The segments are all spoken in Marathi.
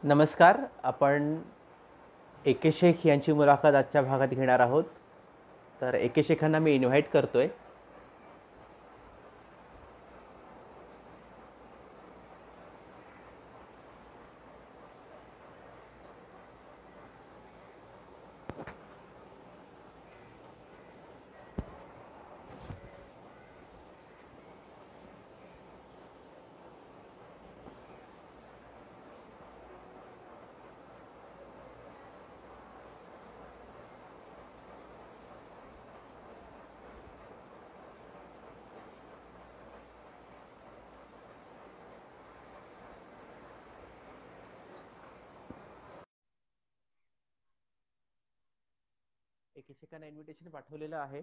नमस्कार. आपण ए.के. शेख यांची मुलाखत आजच्या भागात घेणार आहोत. तर ए.के. शेखांना मी इन्व्हाइट करतोय. ए.के. शेखांना इन्व्हिटेशन पाठवलेलं आहे.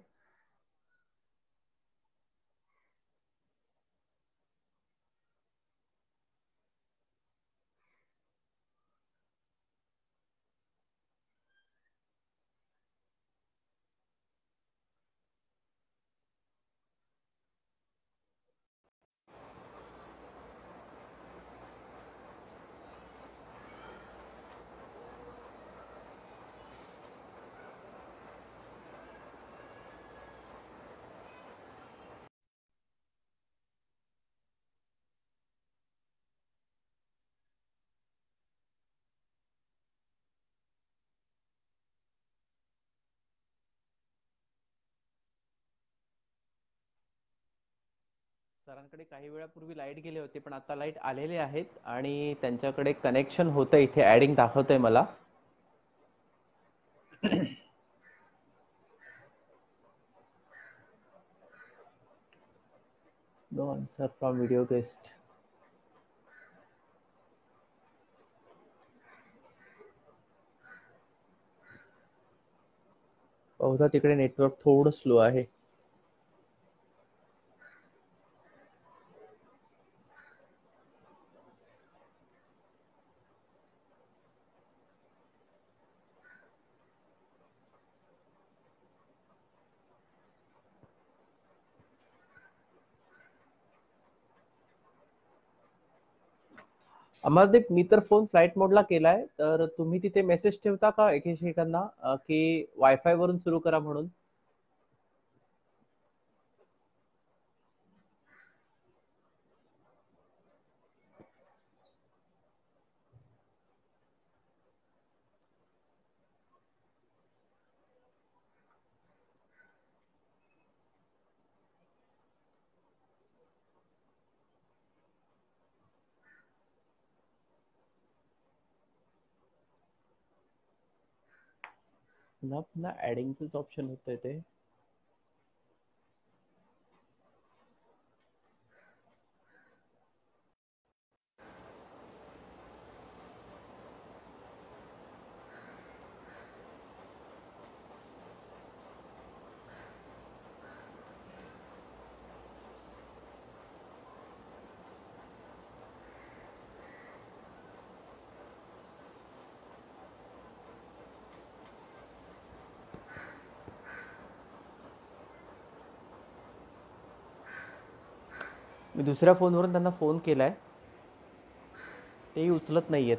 सरांकडे काही वेळापूर्वी लाईट गेले होते, पण आता लाईट आलेले आहेत आणि त्यांच्याकडे कनेक्शन होतं. इथे ॲडिंग दाखवतंय मला. No answer from video guest. बहुधा तिकडे नेटवर्क थोडं स्लो आहे. अमरदीप, मी तर फोन फ्लाईट मोडला केलाय. तर तुम्ही तिथे मेसेज ठेवता का ए.के. शेखांना की वायफाय वरून सुरू करा म्हणून? पुन्हा पुन्हा ॲडिंगचंच ऑप्शन होतंय ते. मी दुसऱ्या फोनवरून त्यांना फोन केलाय, तेही उचलत नाहीयेत.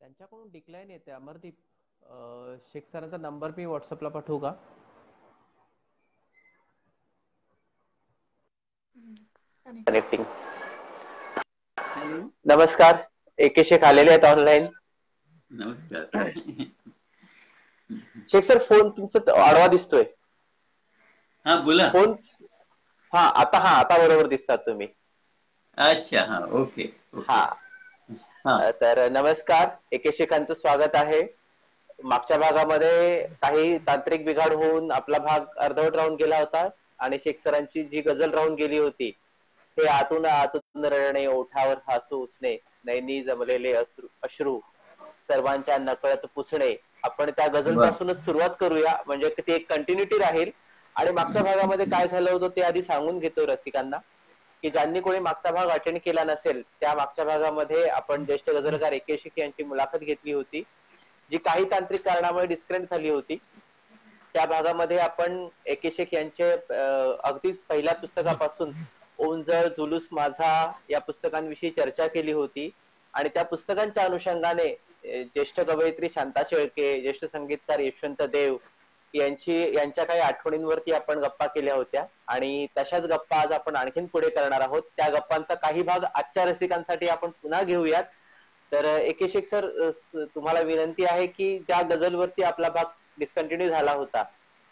त्यांच्याकडून डिक्लाईन येते अमरदीप. शेख सरांचा नंबर मी व्हॉट्सअपला पाठवू का? कनेक्टिंग. हॅलो, नमस्कार. एके शेख आलेले आहेत ऑनलाईन. नमस्कार. शेख सर, फोन तुमचा आडवा दिसतोय. हा बोला. फोन आता बरोबर दिसतात तुम्ही. अच्छा, हा, ओके ओके. हा, तर नमस्कार. एके शेखांचं स्वागत आहे. मागच्या भागामध्ये काही तांत्रिक बिघाड होऊन आपला भाग अर्धवट राहून गेला होता आणि शेख सरांची जी गझल राहून गेली होती, हे आतून आतून रडणे, ओठावर हसू उसणे, नैनी जमलेले अश्रू सर्वांच्या नकळत पुसणे. आपण त्या गझल बर. पासूनच सुरुवात करूया, म्हणजे ती एक कंटिन्युटी राहील. आणि मागच्या भागामध्ये काय झालं होतं ते आधी सांगून घेतो रसिकांना, की ज्यांनी कोणी मागचा भाग अटेंड केला नसेल, त्या मागच्या भागामध्ये आपण ज्येष्ठ गझलकार एके शेख यांची मुलाखत घेतली होती, जी काही तांत्रिक कारणामुळे डिस्कनेक्ट झाली होती. त्या भागामध्ये आपण एके शेख यांचे अगदीच पहिल्या पुस्तकापासून ओंजळ, जुलूस माझा या पुस्तकांविषयी चर्चा केली होती. आणि त्या पुस्तकांच्या अनुषंगाने ज्येष्ठ कवयित्री शांता शेळके, ज्येष्ठ संगीतकार यशवंत देव यांच्या काही आठवणींवरती आपण गप्पा केल्या होत्या. आणि तशाच गप्पा आज आपण आणखीन पुढे करणार आहोत. त्या गप्पांचा काही भाग आजच्या रसिकांसाठी आपण पुन्हा घेऊयात. तर एके शेख सर, तुम्हाला विनंती आहे की ज्या गझलवरती आपला भाग डिस्कंटिन्यू झाला होता,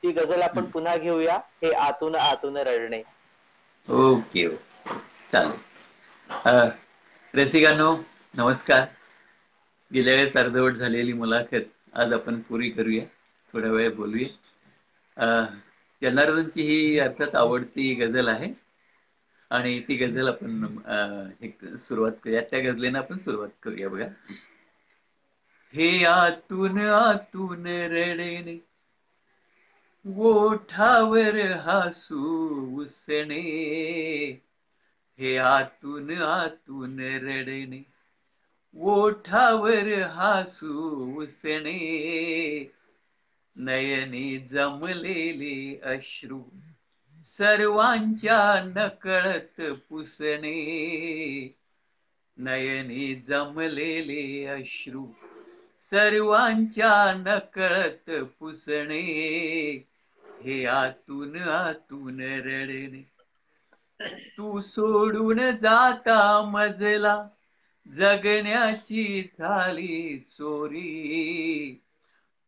ती गझल आपण पुन्हा घेऊया. हे आतून आतून रडणे. ओके ओके, चालेल. रसिकांनो, नमस्कार. गेल्या वेळेस अर्धवट झालेली मुलाखत आज आपण पुरी करूया, थोड्या वेळ बोलूया. जनार्दनची ही अर्थात आवडती गझल आहे आणि ती गझल आपण सुरुवात करूया. त्या गझलेनं आपण सुरुवात करूया. बघा, हे आतून आतून रडणे, ओठावर हसू उसणे, हे आतून आतून रडणे, ओठावर हसू उसणे, नयनी जमलेले अश्रू सर्वांच्या नकळत पुसणे, नयनी जमलेले अश्रू सर्वांच्या नकळत पुसणे, हे आतून आतून रडणे. तू सोडून जाता मजला जगण्याची झाली चोरी,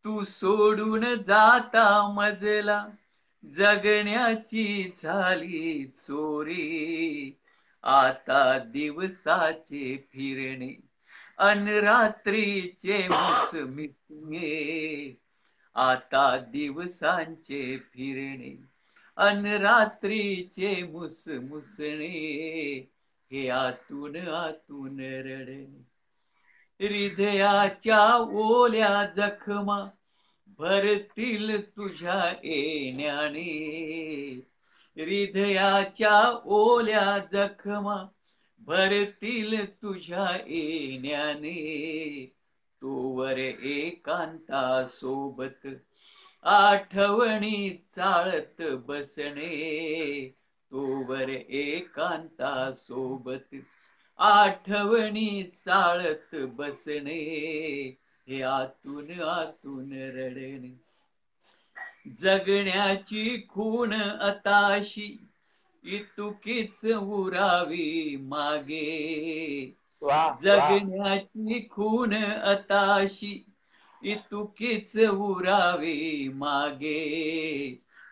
तू सोडून जाता मजला जगण्याची झाली चोरी, आता दिवसाचे फिरणे अन रात्रीचे मुसमिसणे, आता दिवसांचे फिरणे अन रात्रीचे मुसमुसणे, हे आतून आतून रडणे. हृदयाच्या ओल्या जखमा भरतील तुझ्या येण्याने, हृदयाच्या ओल्या जखमा भरतील तुझ्या येण्याने, तोवर एकांता सोबत आठवणी चाळत बसणे, तोवर एकांता सोबत आठवणी चाळत बसणे, हे आतून आतून रडणे. जगण्याची खूण अताशी इतुकीच उरावी मागे, जगण्याची खूण अताशी इतुकीच उरावी मागे,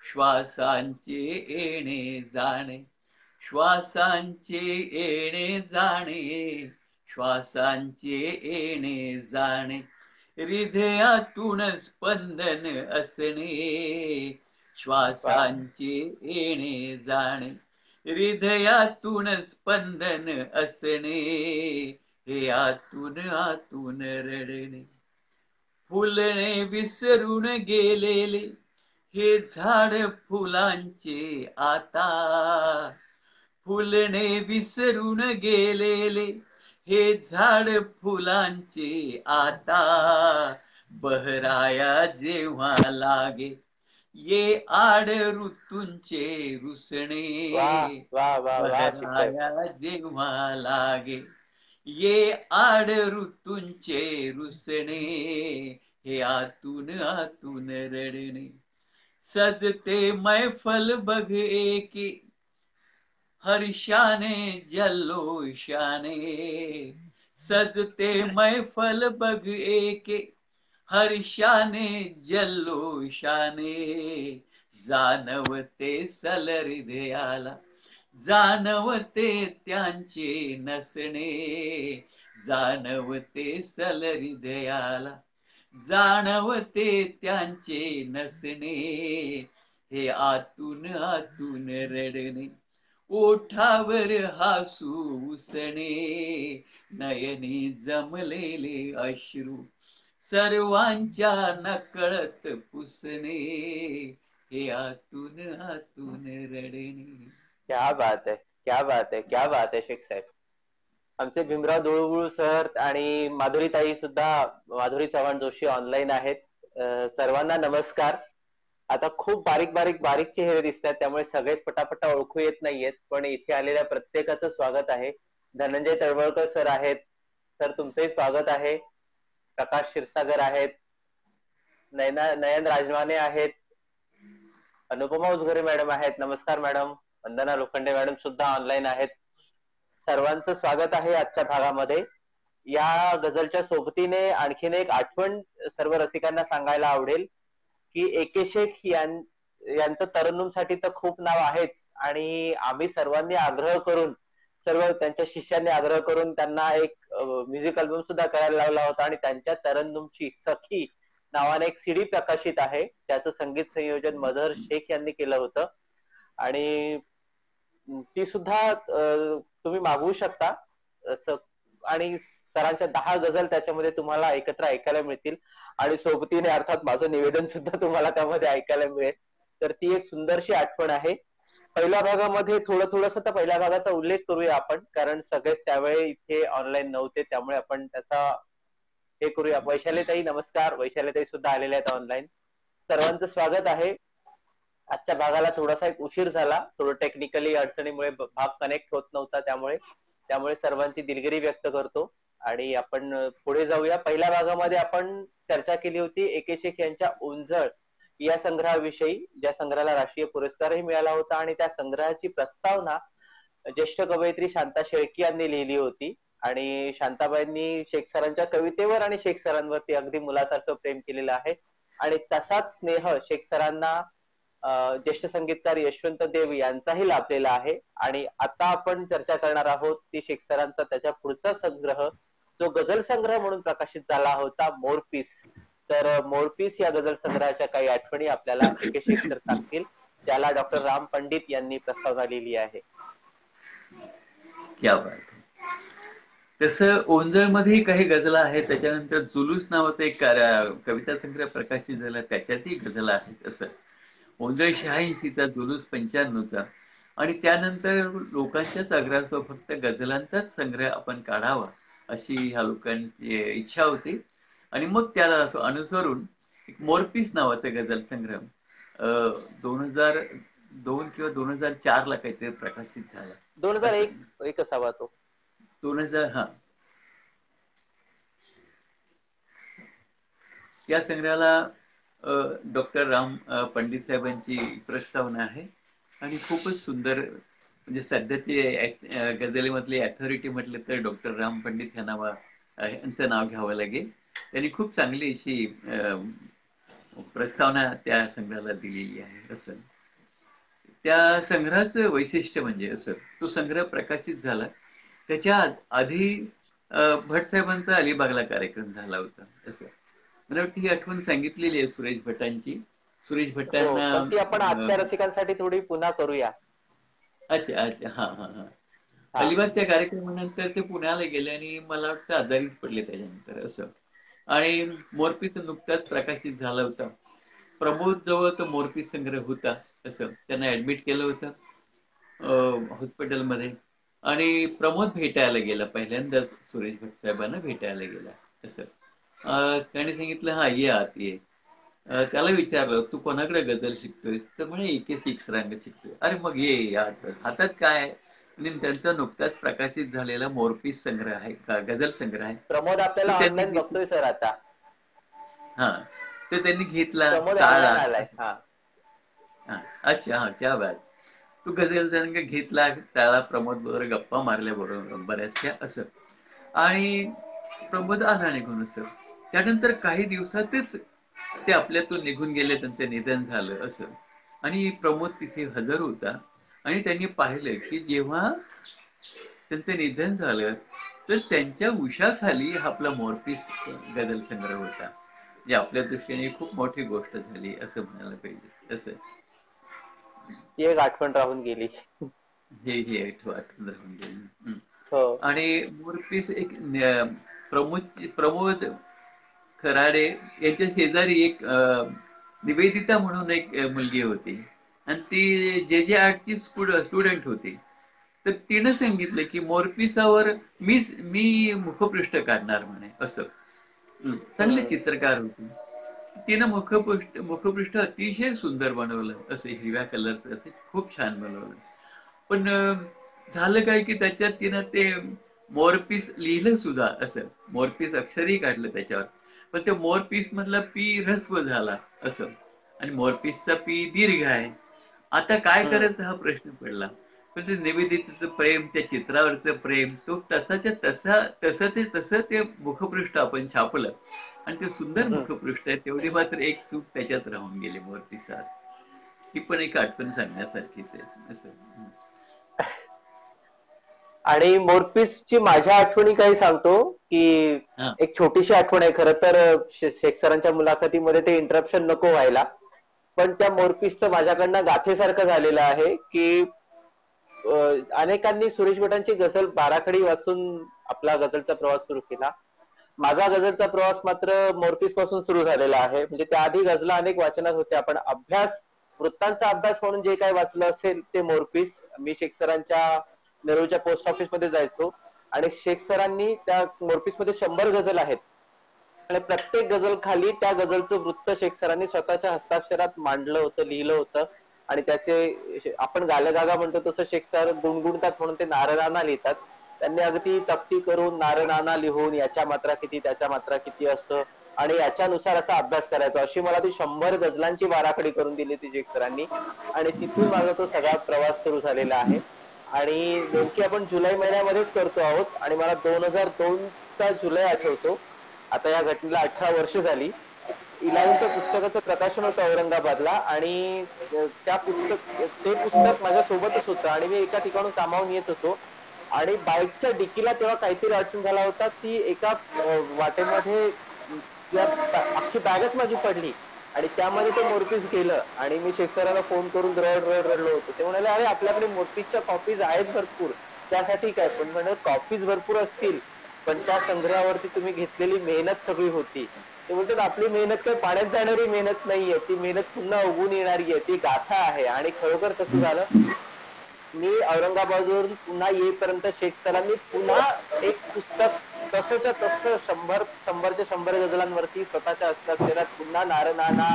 श्वासांचे येणे जाणे, श्वासांचे येणे जाणे, श्वासांचे येणे जाणे, हृदयातून स्पंदन असणे, श्वासांचे येणे जाणे, हृदयातून स्पंदन असणे, हे आतून आतून रडणे. फुलणे विसरून गेलेले हे झाड फुलांचे आता, फुलणे विसरून गेलेले हे झाड फुलांचे आता, बहराया जेव्हा लागे ये आड ऋतूंचे रुसणे, बहराया जेव्हा लागे ये आड ऋतूंचे रुसणे, हे आतून आतून रडणे, सदते मैफल बघ एके, हर्षाने जल्लोषाने, सदते मैफल बघ एके, हर्षाने जल्लोषाने, जाणवते सल हृदयाला, जाणवते त्यांचे नसणे, जाणवते सल हृदयाला, जाणवते त्यांचे नसणे, हे आतून आतून रडणे, ओठावर हसू उसणे, नयनी जमलेले अश्रू, सर्वांच्या नकळत पुसणे, हे आतून आतून रडणे. क्या बात आहे, क्या बात आहे, क्या बात आहे शेख साहेब. आमचे भीमराव धुळबुळ सर आणि माधुरी ताई सुद्धा, माधुरी चव्हाण जोशी ऑनलाईन आहेत. सर्वांना नमस्कार. आता खूप बारीक बारीक बारीक चेहरे दिसतात, त्यामुळे सगळेच पटापटा ओळखू येत नाहीयेत, पण इथे आलेल्या प्रत्येकाचं स्वागत आहे. धनंजय तळवळकर सर आहेत. सर तुमचंही स्वागत आहे. प्रकाश क्षीरसागर आहेत. नयन राजमाने आहेत. अनुपमा उजगरे मॅडम आहेत. नमस्कार मॅडम. वंदना लोखंडे मॅडम सुद्धा ऑनलाईन आहेत. सर्वांचं स्वागत आहे आजच्या भागामध्ये. या गझलच्या सोबतीने आणखीन एक आठवण सर्व रसिकांना सांगायला आवडेल की एके शेख यांचं तरन्नुमसाठी तर खूप नाव आहेच, आणि आम्ही सर्वांनी आग्रह करून, सर्व त्यांच्या शिष्यांनी आग्रह करून त्यांना एक म्युझिक अल्बम सुद्धा करायला लावला होता, आणि त्यांच्या तरन्नुमची सखी नावाने एक सीडी प्रकाशित आहे. त्याचं संगीत संयोजन मजहर शेख यांनी केलं होतं, आणि ती सुद्धा तुम्ही मागवू शकता. आणि सरांच्या 10 गझल त्याच्यामध्ये तुम्हाला एकत्र ऐकायला मिळतील, आणि सोबतीने अर्थात माझं निवेदन सुद्धा तुम्हाला त्यामध्ये ऐकायला मिळेल. तर ती एक सुंदरशी आठवण आहे. पहिल्या भागामध्ये थोडस तर पहिल्या भागाचा उल्लेख करूया आपण, कारण सगळेच त्यावेळी इथे ऑनलाईन नव्हते, त्यामुळे आपण त्याचा हे करूया. वैशालीताई नमस्कार. वैशालीताई सुद्धा आलेल्या आहेत ऑनलाईन. सर्वांचं स्वागत आहे. आजच्या भागाला थोडासा एक उशीर झाला, थोडं टेक्निकली अडचणीमुळे भाग कनेक्ट होत नव्हता, त्यामुळे सर्वांची दिलगिरी व्यक्त करतो. आणि आपण पुढे जाऊया. पहिल्या भागामध्ये आपण चर्चा केली होती एके शेख यांच्या ओंजळ या संग्रहाविषयी, ज्या संग्रहाला राष्ट्रीय पुरस्कारही मिळाला होता, आणि त्या संग्रहाची प्रस्तावना ज्येष्ठ कवयित्री शांता शेळके यांनी लिहिली होती. आणि शांताबाईंनी शेख सरांच्या कवितेवर आणि शेख सरांवरती अगदी मुलासारखं प्रेम केलेलं आहे, आणि तसाच स्नेह शेख सरांना ज्येष्ठ संगीतकार यशवंत देव यांचाही लाभलेला आहे. आणि आता आपण चर्चा करणार आहोत ती शेख सरांचा त्याच्या पुढचा संग्रह, जो गझल संग्रह म्हणून प्रकाशित झाला होता, मोरपीस. तर मोरपीस या गझल संग्रहाच्या काही आठवणी आपल्याला एके शेख सर सांगतील, ज्याला डॉक्टर राम पंडित यांनी प्रस्तावना लिहिली आहे. क्या बात आहे. तसं ओंजळमध्येही काही गझला आहेत. त्याच्यानंतर जुलूस नावाचा एक कविता संग्रह प्रकाशित झाला, त्याच्यातही गझला आहेत. असं ओंजळ 86चा, जुलूस 95चा, आणि त्यानंतर लोकांच्याच आग्रहासह फक्त गझलांचाच संग्रह आपण काढावा अशी ह्या लोकांची इच्छा होती. आणि मग त्याला असं अनुसरून एक मोरपीस नावाचा गझल संग्रह 2002 किंवा 2004ला काहीतरी प्रकाशित झाला. 2001 असावा तो. 2000, हा. या संग्रहाला डॉक्टर राम पंडित साहेबांची प्रस्तावना आहे, आणि खूपच सुंदर. म्हणजे सध्याचे गझलेमधले अथॉरिटी म्हटलं तर डॉक्टर राम पंडित यांचं नाव घ्यावं लागेल. त्यांनी खूप चांगली अशी प्रस्तावना त्या संग्रहाला दिलेली आहे. असं त्या संग्रहाचं वैशिष्ट्य म्हणजे असं, तो संग्रह प्रकाशित झाला त्याच्या आधी भटसाहेबांचा अलिबागला कार्यक्रम झाला होता. असं मला वाटतं ही आठवण सांगितलेली आहे सुरेश भटांची. सुरेश भटांना पण ती आपण आजच्या रसिकांसाठी थोडी पुन्हा करूया. अच्छा अच्छा, हा हा हा. अलिबागच्या कार्यक्रमानंतर ते पुण्याला गेले, आणि मला वाटतं आजारीच पडले त्याच्यानंतर. असं आणि मोरपीस नुकताच प्रकाशित झाला होता. प्रमोद जवळ तो मोरपीस संग्रह होता. असं त्यांना ऍडमिट केलं होतं हॉस्पिटलमध्ये, आणि प्रमोद भेटायला गेला पहिल्यांदाच, सुरेश भट साहेबांना भेटायला गेला. असं त्याने सांगितलं, हा ये आत ये. त्याला विचारलं, तू कोणाकडे गझल शिकतोयस? तर म्हणे एके शेख सरांकडे शिकतोय. अरे मग ये आत. हातात काय? आणि त्यांचा नुकताच प्रकाशित झालेला मोरपीस संग्रह आहे, गझल संग्रह आहे. प्रमोद आपल्याला तो त्यांनी ऑनलाईन बघतोय सर आता. हा, तर त्यांनी घेतला, प्रमोद चाळला. ऑनलाईन आलाय. हा, अच्छा, हा, क्या बात. तू गझल संघ घेतला, त्याला प्रमोद बरोबर गप्पा मारल्या बरोबर बऱ्याचशा असं. आणि प्रमोद आला निघून असं. त्यानंतर काही दिवसातच ते आपल्यातून निघून गेले, त्यांचं निधन झालं असं. आणि प्रमोद तिथे हजर होता आणि त्यांनी पाहिलं की जेव्हा त्यांचं निधन झालं तर त्यांच्या उशाखाली आपला मोरपीस गझल संग्रह होता. जे आपल्या दृष्टीने खूप मोठी गोष्ट झाली असं म्हणायला पाहिजे. असं ती एक आठवण राहून गेली. हे आठवण राहून गेली. हो. आणि मोरपीस एक प्रमोद खराडे यांच्या शेजारी एक निवेदिता म्हणून एक मुलगी होती आणि ती जे आर्टची स्टुडंट होती. तर तिनं सांगितलं की मोरपिसावर मी मुखपृष्ठ काढणार म्हणे असं. चांगले चित्रकार होते. तिनं मुखपृष्ठ अतिशय सुंदर बनवलं, असं हिरव्या कलरचं, असं खूप छान बनवलं. पण झालं काय की त्याच्यात तिनं ते मोरपीस लिहिलं सुद्धा असं, मोरपीस अक्षरही काढलं त्याच्यावर. पण त्या मोरपीस मधला पी ऱ्हस्व झाला असं, आणि मोरपीसचा पी दीर्घ आहे. आता काय करायचं हा प्रश्न पडला. पण ते निवेदितेचं प्रेम, त्या चित्रावरचं प्रेम, तो तसं ते मुखपृष्ठ आपण छापलं आणि ते सुंदर मुखपृष्ठ आहे. तेवढी मात्र एक चूक त्याच्यात राहून गेली मोरपिसात. ही पण एक आठवण सांगण्यासारखीच आहे असं. आणि मोरपीसची माझ्या आठवणी काही सांगतो की एक छोटीशी आठवण आहे. खरं तर शेख सरांच्या मुलाखतीमध्ये ते इंटरप्शन नको व्हायला, पण त्या मोरपीसचं माझ्याकडनं गाथेसारखं झालेलं आहे की अनेकांनी सुरेश भटांची गझल बाराखडी वाचून आपला गझलचा प्रवास सुरू केला. माझा गझलचा प्रवास मात्र मोरपीस पासून सुरू झालेला आहे. म्हणजे त्याआधी गझला अनेक वाचनात होत्या, पण वृत्तांचा अभ्यास म्हणून जे काही वाचलं असेल ते मोरपीस. मी शेख सरांच्या नेरूळच्या पोस्ट ऑफिस मध्ये जायचो आणि शेख सरांनी त्या मोरपीस मध्ये 100 गझल आहेत आणि प्रत्येक गझल खाली त्या गझलचं वृत्त शेख सरांनी स्वतःच्या हस्ताक्षरात मांडलं होतं, लिहिलं होतं. आणि त्याचे आपण गालगागा म्हणतो तसं शेख सर गुणगुणतात म्हणून ते नारनाना लिहितात. त्यांनी अगदी तक्ती करून नारनाना लिहून याच्या मात्रा किती, त्याच्या मात्रा किती असतं आणि याच्यानुसार असा अभ्यास करायचा. अशी मला ती 100 गझलांची बाराखडी करून दिली ती शेख सरांनी. आणि तिथून माझा तो सगळा प्रवास सुरू झालेला आहे. आणि नेमकी आपण जुलै महिन्यामध्येच करतो आहोत आणि मला 2002चा जुलै आठवतो. आता या घटनेला 18 वर्ष झाली. इलाहींच्या पुस्तकाचं प्रकाशन होतं औरंगाबादला आणि ते पुस्तक माझ्या सोबतच होतं आणि मी एका ठिकाणून कामावून येत होतो आणि बाईकच्या डिकीला तेव्हा काहीतरी अडचण झाला होता. ती एका वाटेमध्ये अख्खी बॅगच माझी पडली आणि त्यामध्ये ते मोरपीस गेलं आणि मी शेख सरांना फोन करून रडलो होतो. ते म्हणाले, अरे आपल्याकडे मोरपीसच्या कॉपीज आहेत भरपूर, त्यासाठी काय. पण म्हणत कॉपीज भरपूर असतील पण त्या संग्रहावरती तुम्ही घेतलेली मेहनत सगळी होती. ते बोलतात आपली मेहनत काही पाण्यात जाणारी मेहनत नाहीये, ती मेहनत पुन्हा उगून येणारी आहे, ती गाथा आहे. आणि खरोखर तसं झालं. मी औरंगाबादवरून पुन्हा येईपर्यंत शेख सरांनी पुन्हा एक पुस्तक तसंच्या तसं 100च्या 100 गझलांवरती स्वतःच्या हस्ताक्षरात पुन्हा नारनाना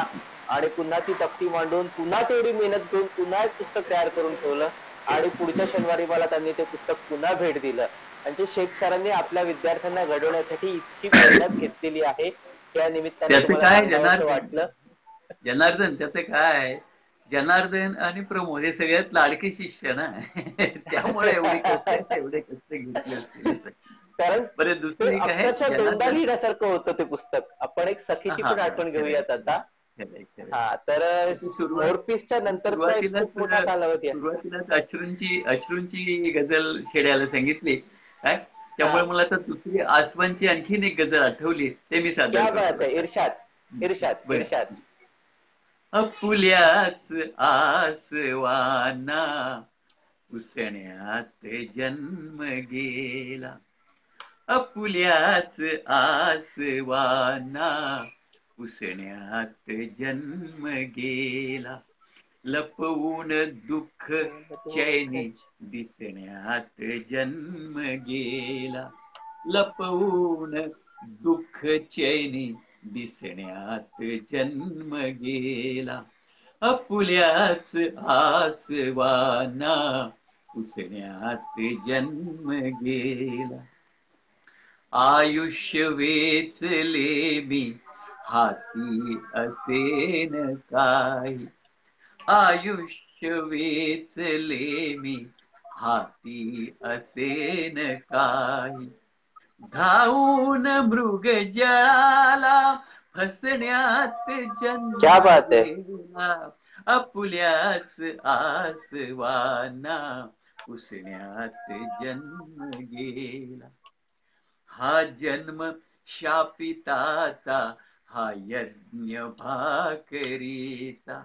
आणि पुन्हा ती तक्ती मांडून पुन्हा तेवढी मेहनत घेऊन पुन्हा एक पुस्तक तयार करून ठेवलं. आणि पुढच्या शनिवारी मला त्यांनी ते पुस्तक पुन्हा भेट दिलं. म्हणजे शेख सरांनी आपल्या विद्यार्थ्यांना घडवण्यासाठी इतकी मेहनत घेतलेली आहे. त्या निमित्ताने त्याचं तुम्हाला काय सांगावंसं वाटलं. जनार्दन, त्याचं काय, जनार्दन आणि प्रमोद हे सगळ्यात लाडके शिष्य ना. त्यामुळे एवढे कष्ट घेतले असतील. कारण बरं, ते दुसरी काय, अक्षरशः दोनदा जनार्दन. लिहिण्यासारखं होतं ते पुस्तक. आपण एक सखीची पण आठवण घेऊयात आता. हा, तर मोरपीसच्या नंतरचा एक खूप मोठा कालावधी आहे. सुरुवातीलाच अश्रूंची गझल शेड्याला सांगितली काय, त्यामुळे मला आता दुसरी आसवांची आणखीन एक गझल आठवली, ते मी सादर क्या करतो बात आहे. बरं. इर्शाद. अपुल्याच आसवाना उसण्यात जन्म गेला, अपुल्याच आसवाना उसण्यात जन्म गेला, लपवून दुःख चैनी दिसण्यात जन्म गेला, लपवून दुःख चैनी दिसण्यात जन्म गेला, अपुल्याच आसवाना पुसण्यात जन्म गेला. आयुष्य वेचले मी हाती असेन काही. आयुष्य वेचले मी हाती असेन काही. धावून मृग जळाला फसण्यात क्या जन्म बात है. गेला. आपुल्याच आसवाना पुसण्यात जन्म गेला. हा जन्म शापिताचा, हा यज्ञ भाकरीचा.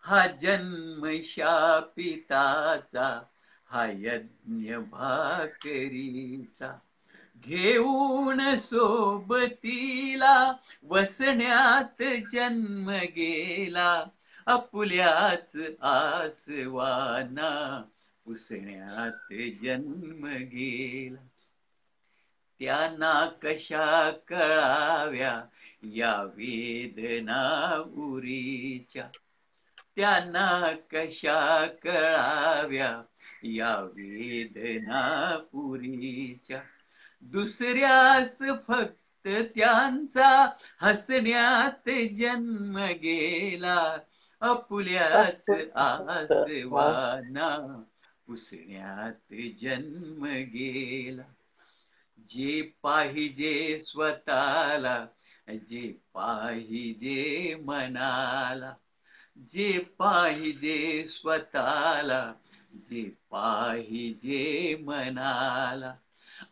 हा जन्म शापिताचा, हा यज्ञ भाकरीचा. घेऊन सोबतीला वसण्यात जन्म गेला. आपुल्याच आसवाना पुसण्यात जन्म गेला. त्यांना कशा कळाव्या या वेदना उरीच्या. त्यांना कशा कळाव्या या वेदना पुरीच्या. दुसऱ्यास फक्त त्यांचा हसण्यात जन्म गेला. आपुल्याच आसवाना पुसण्यात जन्म गेला. जे पाहिजे स्वतःला, जे पाहिजे मनाला. जे पाहिजे स्वतःला, जे पाहिजे मनाला.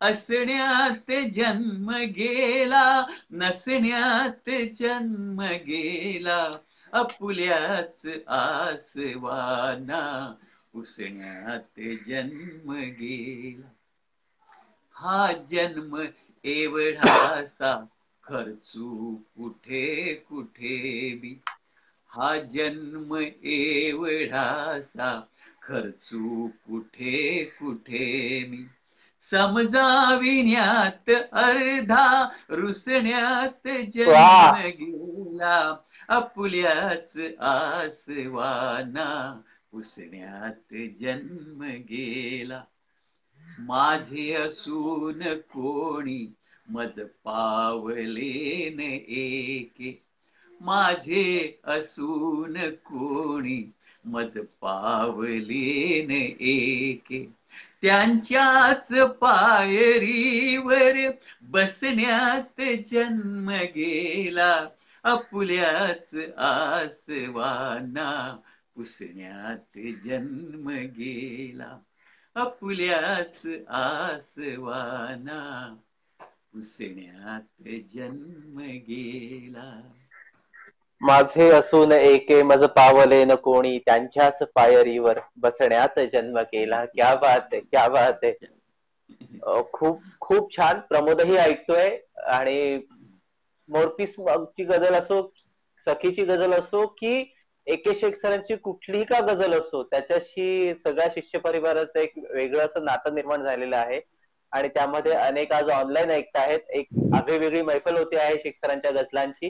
असण्यात जन्म गेला, नसण्यात जन्म गेला. आपुल्याच आसवाना पुसण्यात जन्म गेला. हा जन्म एवढासा खर्चू कुठे कुठे बी. हा जन्म एवढासा खर्चू कुठे कुठे मी. समजाविण्यात अर्धा रुसण्यात वा. जन्म गेला. आपुल्याच आसवाना पुसण्यात जन्म गेला. माझे असून कोणी मज पावलेन एके. माझे असून कोणी मज पावलेन एके. त्यांच्याच पायरीवर बसण्यात जन्म गेला. आपुल्याच आसवाना पुसण्यात जन्म गेला. आपुल्याच आसवाना पुसण्यात जन्म गेला. माझे असून एके मज पावले न कोणी, त्यांच्याच पायरीवर बसण्यात जन्म केला. क्या बात आहे, क्या बात आहे. खूप खूप छान. प्रमोदही ऐकतोय. आणि मोरपीस ची गझल असो, सखीची गझल असो, की एके शेख सरांची कुठलीही का गझल असो, त्याच्याशी सगळ्या शिष्य परिवाराचं एक वेगळं असं नातं निर्माण झालेलं आहे. आणि त्यामध्ये अनेक आज ऑनलाईन ऐकताहेत. एक आगळीवेगळी मैफल होती आहे शेख सरांच्या गझलांची.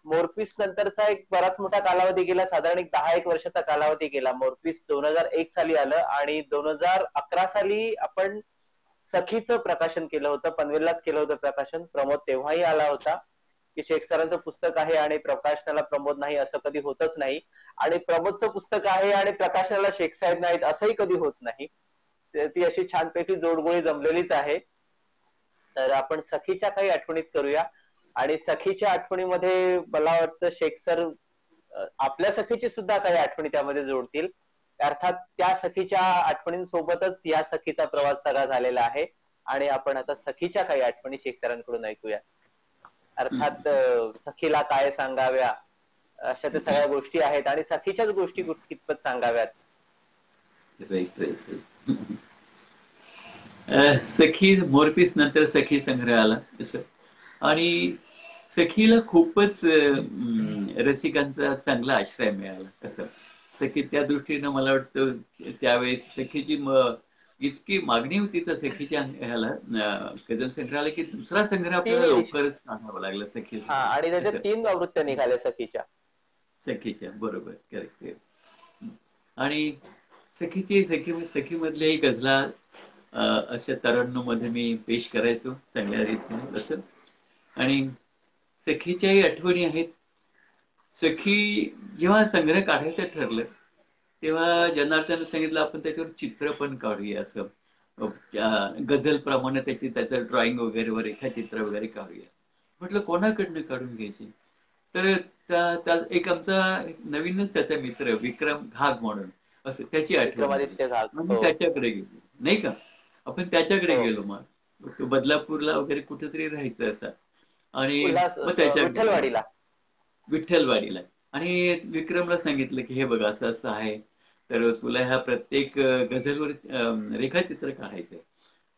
मोरपीस नंतरचा एक बराच मोठा कालावधी गेला, साधारण एक 10-1 वर्षाचा कालावधी गेला. मोरपीस 2001 साली आलं आणि 2011 साली आपण सखीचं प्रकाशन केलं होतं. पनवेललाच केलं होतं प्रकाशन. प्रमोद तेव्हाही आला होता, की शेख सरांचं पुस्तक आहे आणि प्रकाशनाला प्रमोद नाही असं कधी होतच नाही. आणि प्रमोदचं पुस्तक आहे आणि प्रकाशनाला शेख साहेब नाहीत असंही कधी होत नाही. ती अशी छानपैकी जोडगोळी जमलेलीच आहे. तर आपण सखीच्या काही आठवणीत करूया. आणि सखीच्या आठवणीमध्ये मला वाटतं शेख सर आपल्या सखीची सुद्धा काही आठवणी त्यामध्ये जोडतील. अर्थात त्या सखीच्या आठवणींसोबतच या सखीचा प्रवास सगळा झालेला आहे. आणि आपण आता सखीच्या काही आठवणी शेख सरांकडून ऐकूया. अर्थात सखीला काय सांगाव्या अशा त्या सगळ्या गोष्टी आहेत आणि सखीच्याच गोष्टी कितपत सांगाव्यात. सखी मोरपीस नंतर सखी संग्रह आला तसं. आणि सखीला खूपच रसिकांचा चांगला आश्रय मिळाला तसं. सखी त्या दृष्टीनं मला वाटतं त्यावेळेस सखीची इतकी मागणी होती तर सखीच्या ह्याला गझल संग्रहाला की दुसरा संग्रह 3 आपल्याला एडिशन. लवकरच काढावा लागला हा, आणि त्याच्या सखीचा. 3 आवृत्त्या निघाल्या सखीच्या. सखीच्या बरोबर, करेक्ट. आणि सखीमधल्याही गझला अशा तरान्नुमध्ये मी पेश करायचो चांगल्या रीतीने असं. आणि सखीच्याही आठवणी आहेत. सखी जेव्हा संग्रह काढायचं ठरलं तेव्हा जनार्दन सांगितलं आपण त्याच्यावर चित्र पण काढूया असं. गझल प्रमाणे त्याचं ड्रॉइंग वगैरे व रेखाचित्र वगैरे काढूया. म्हटलं कोणाकडनं काढून घ्यायची. तर एक आमचा नवीनच त्याचा मित्र विक्रम घाग म्हणून असं त्याची आठवण आली. विक्रमादित्य घाग. मग मी हो त्याच्याकडे गेलो नाही का. आपण त्याच्याकडे हो. गेलो. मग तो बदलापूरला वगैरे कुठेतरी राहायचं असा. आणि उल्हास मग त्याच्याकडे गेलो विठ्ठलवाडीला. विठ्ठलवाडीला. आणि विक्रमला सांगितलं की हे बघ असं असं आहे, तर तुला ह्या प्रत्येक गझलवर रेखाचित्र काढायचंय.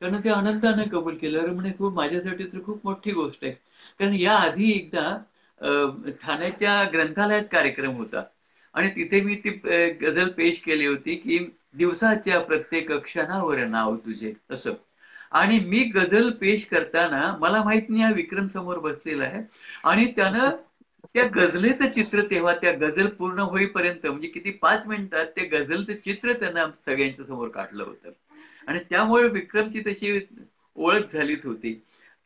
त्यानं ते आनंदाने कबूल केलं. अरे म्हणे खूप माझ्यासाठी तर खूप मोठी गोष्ट आहे. कारण या आधी एकदा ठाण्याच्या ग्रंथालयात कार्यक्रम होता आणि तिथे मी ती गझल पेश केली होती की दिवसाच्या प्रत्येक क्षणावर नाव तुझे असं. आणि मी गझल पेश करताना मला माहित नाही हा विक्रम समोर बसलेला आहे आणि त्यानं त्या गझलेचं चित्र तेव्हा त्या गझल पूर्ण होईपर्यंत म्हणजे किती 5 मिनिटात ते गझलचं चित्र त्यांना सगळ्यांच्या समोर काढलं होतं. आणि त्यामुळे विक्रमची तशी ओळख झालीच होती.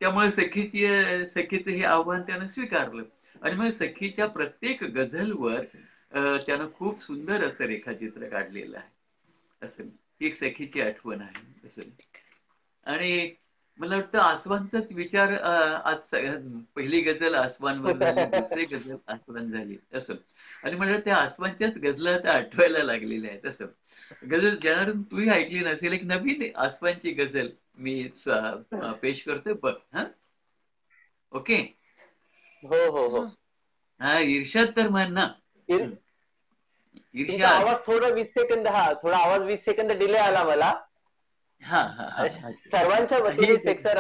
त्यामुळे सखीचं हे आव्हान त्यानं स्वीकारलं आणि मग सखीच्या प्रत्येक गझलवर त्यानं खूप सुंदर असं रेखाचित्र काढलेलं आहे. असं ही एक सखीची आठवण आहे असं. आणि मला वाटतं आसवांचाच विचार आज पहिली गझल आसमानवर झाली, दुसरी गझल आसमान झाली असं. आणि मला त्या आसमानच्याच गझला आता आठवायला लागलेल्या आहेत असं. गझल जनार्दन तूही ऐकली नसेल, एक नवीन आसमानची गझल मी पेश करतोय बघ. हा ओके. हो हो हो. हा इर्षाद तर म्हण ना. इर- तुमचा इर्षाद. आवाज थोडा 20 सेकंद, थोडा आवाज 20 सेकंद डिले आला मला. हा हा हा सर्वांच्या हे वतीने सेक्सर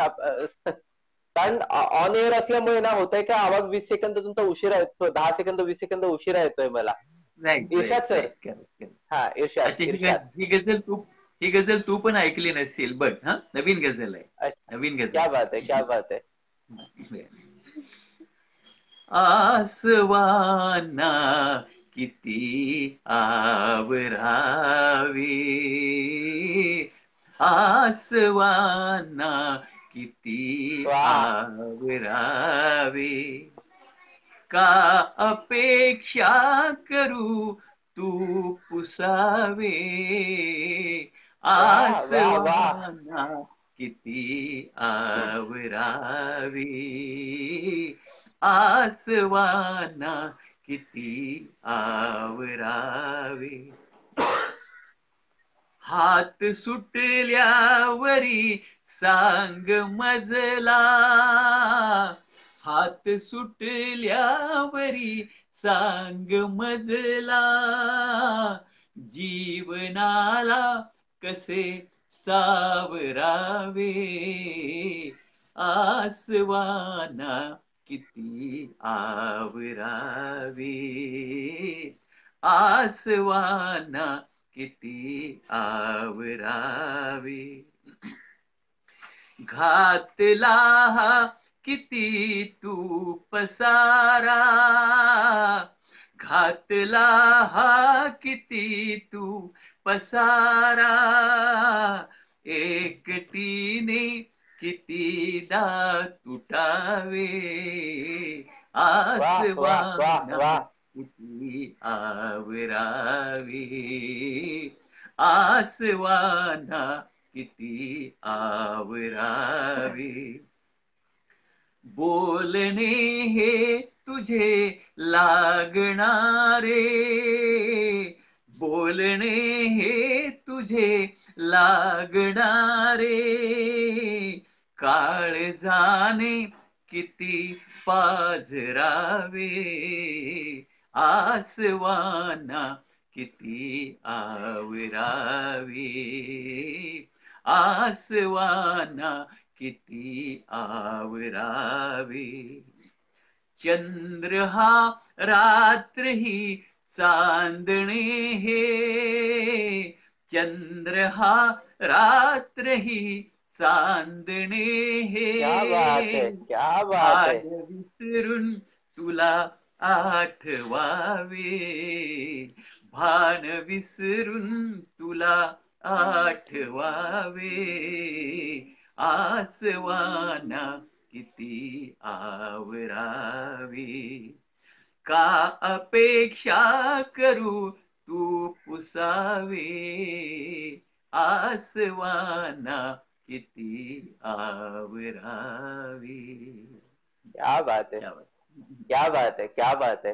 कारण ऑन एअर असल्यामुळे ना होतंय का आवाज 20 सेकंद तुमचा उशिरा येतो, 10 सेकंद 20 सेकंद उशिरा येतोय मला. राईट इर्षाद right sir. Right correct correct. हा इर्षाद अच्छा इर्षाद. ही गझल तू पण ऐकली नसेल बघ. हा नवीन गझल आहे. अच्छा. नवीन गझल. क्या बात है, क्या बात है. आसवाना किती आवरावे, आसवाना किती वा. आवरावे, का अपेक्षा करू तू पुसावे, वा वा वा. आसवाना किती आवरावे, आसवाना किती आवरावे, हात सुटल्यावरी सांग मजला, हात सुटल्यावरी सांग मजला, जीवनाला कसे सावरावे, आसवाना किती आवरावे, आसवाना किती आवरावे, घातला हा किती तू पसारा, घातला हा किती तू पसारा, एकटीने कितीदा तुटावे, वा वा वा आसवाना वा. किती आवरावे, आसवाना किती आवरावे, बोलणे हे तुझे लागणारे, बोलणे हे तुझे लागणारे, काळजाने किती पाझरावे, आसवाना किती आवरावे, आसवाना किती आवरावे, चंद्र हा रात्र ही चांदणे हे, चंद्र हा रात्र ही चांदणे क्या बात हे, है, क्या बात है. भाग विसरून तुला आठवावे, भान विसरून तुला आठवावे, आसवाना किती आवरावे, का अपेक्षा करू तू पुसावे, आसवाना किती आवरावे. क्या बात है, क्या बात. क्या बात है, क्या बात है.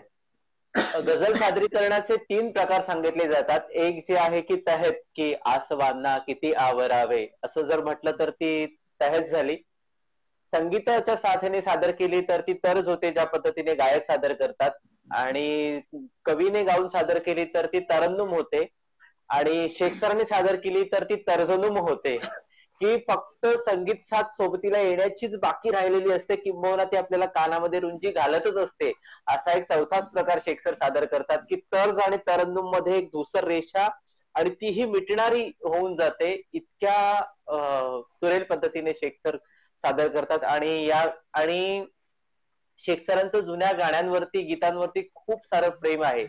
गझल सादरीकरणाचे 3 प्रकार सांगितले जातात. एक जे आहे की तहेत, की आसवांना किती आवरावे असं जर म्हटलं तर ती तहेत झाली. संगीताच्या साथीने सादर केली तर ती तर्ज होते, ज्या पद्धतीने गायक सादर करतात. आणि कवीने गाऊन सादर केली तर ती तरन्नुम होते. आणि शेखसरांनी सादर केली तर ती तर्जनुम होते. की फक्त संगीत साथ सोबतीला येण्याचीच बाकी राहिलेली असते, किंबहुना ती आपल्याला कानामध्ये रुंजी घालतच असते. असा एक चौथाच प्रकार शेखसर सादर करतात, की तर्ज आणि तरन्नुम मध्ये एक धूसर रेषा आणि तीही मिटणारी होऊन जाते, इतक्या सुरेल पद्धतीने शेखसर सादर करतात. आणि शेखसरांचं जुन्या गाण्यांवरती, गीतांवरती खूप सारं प्रेम आहे.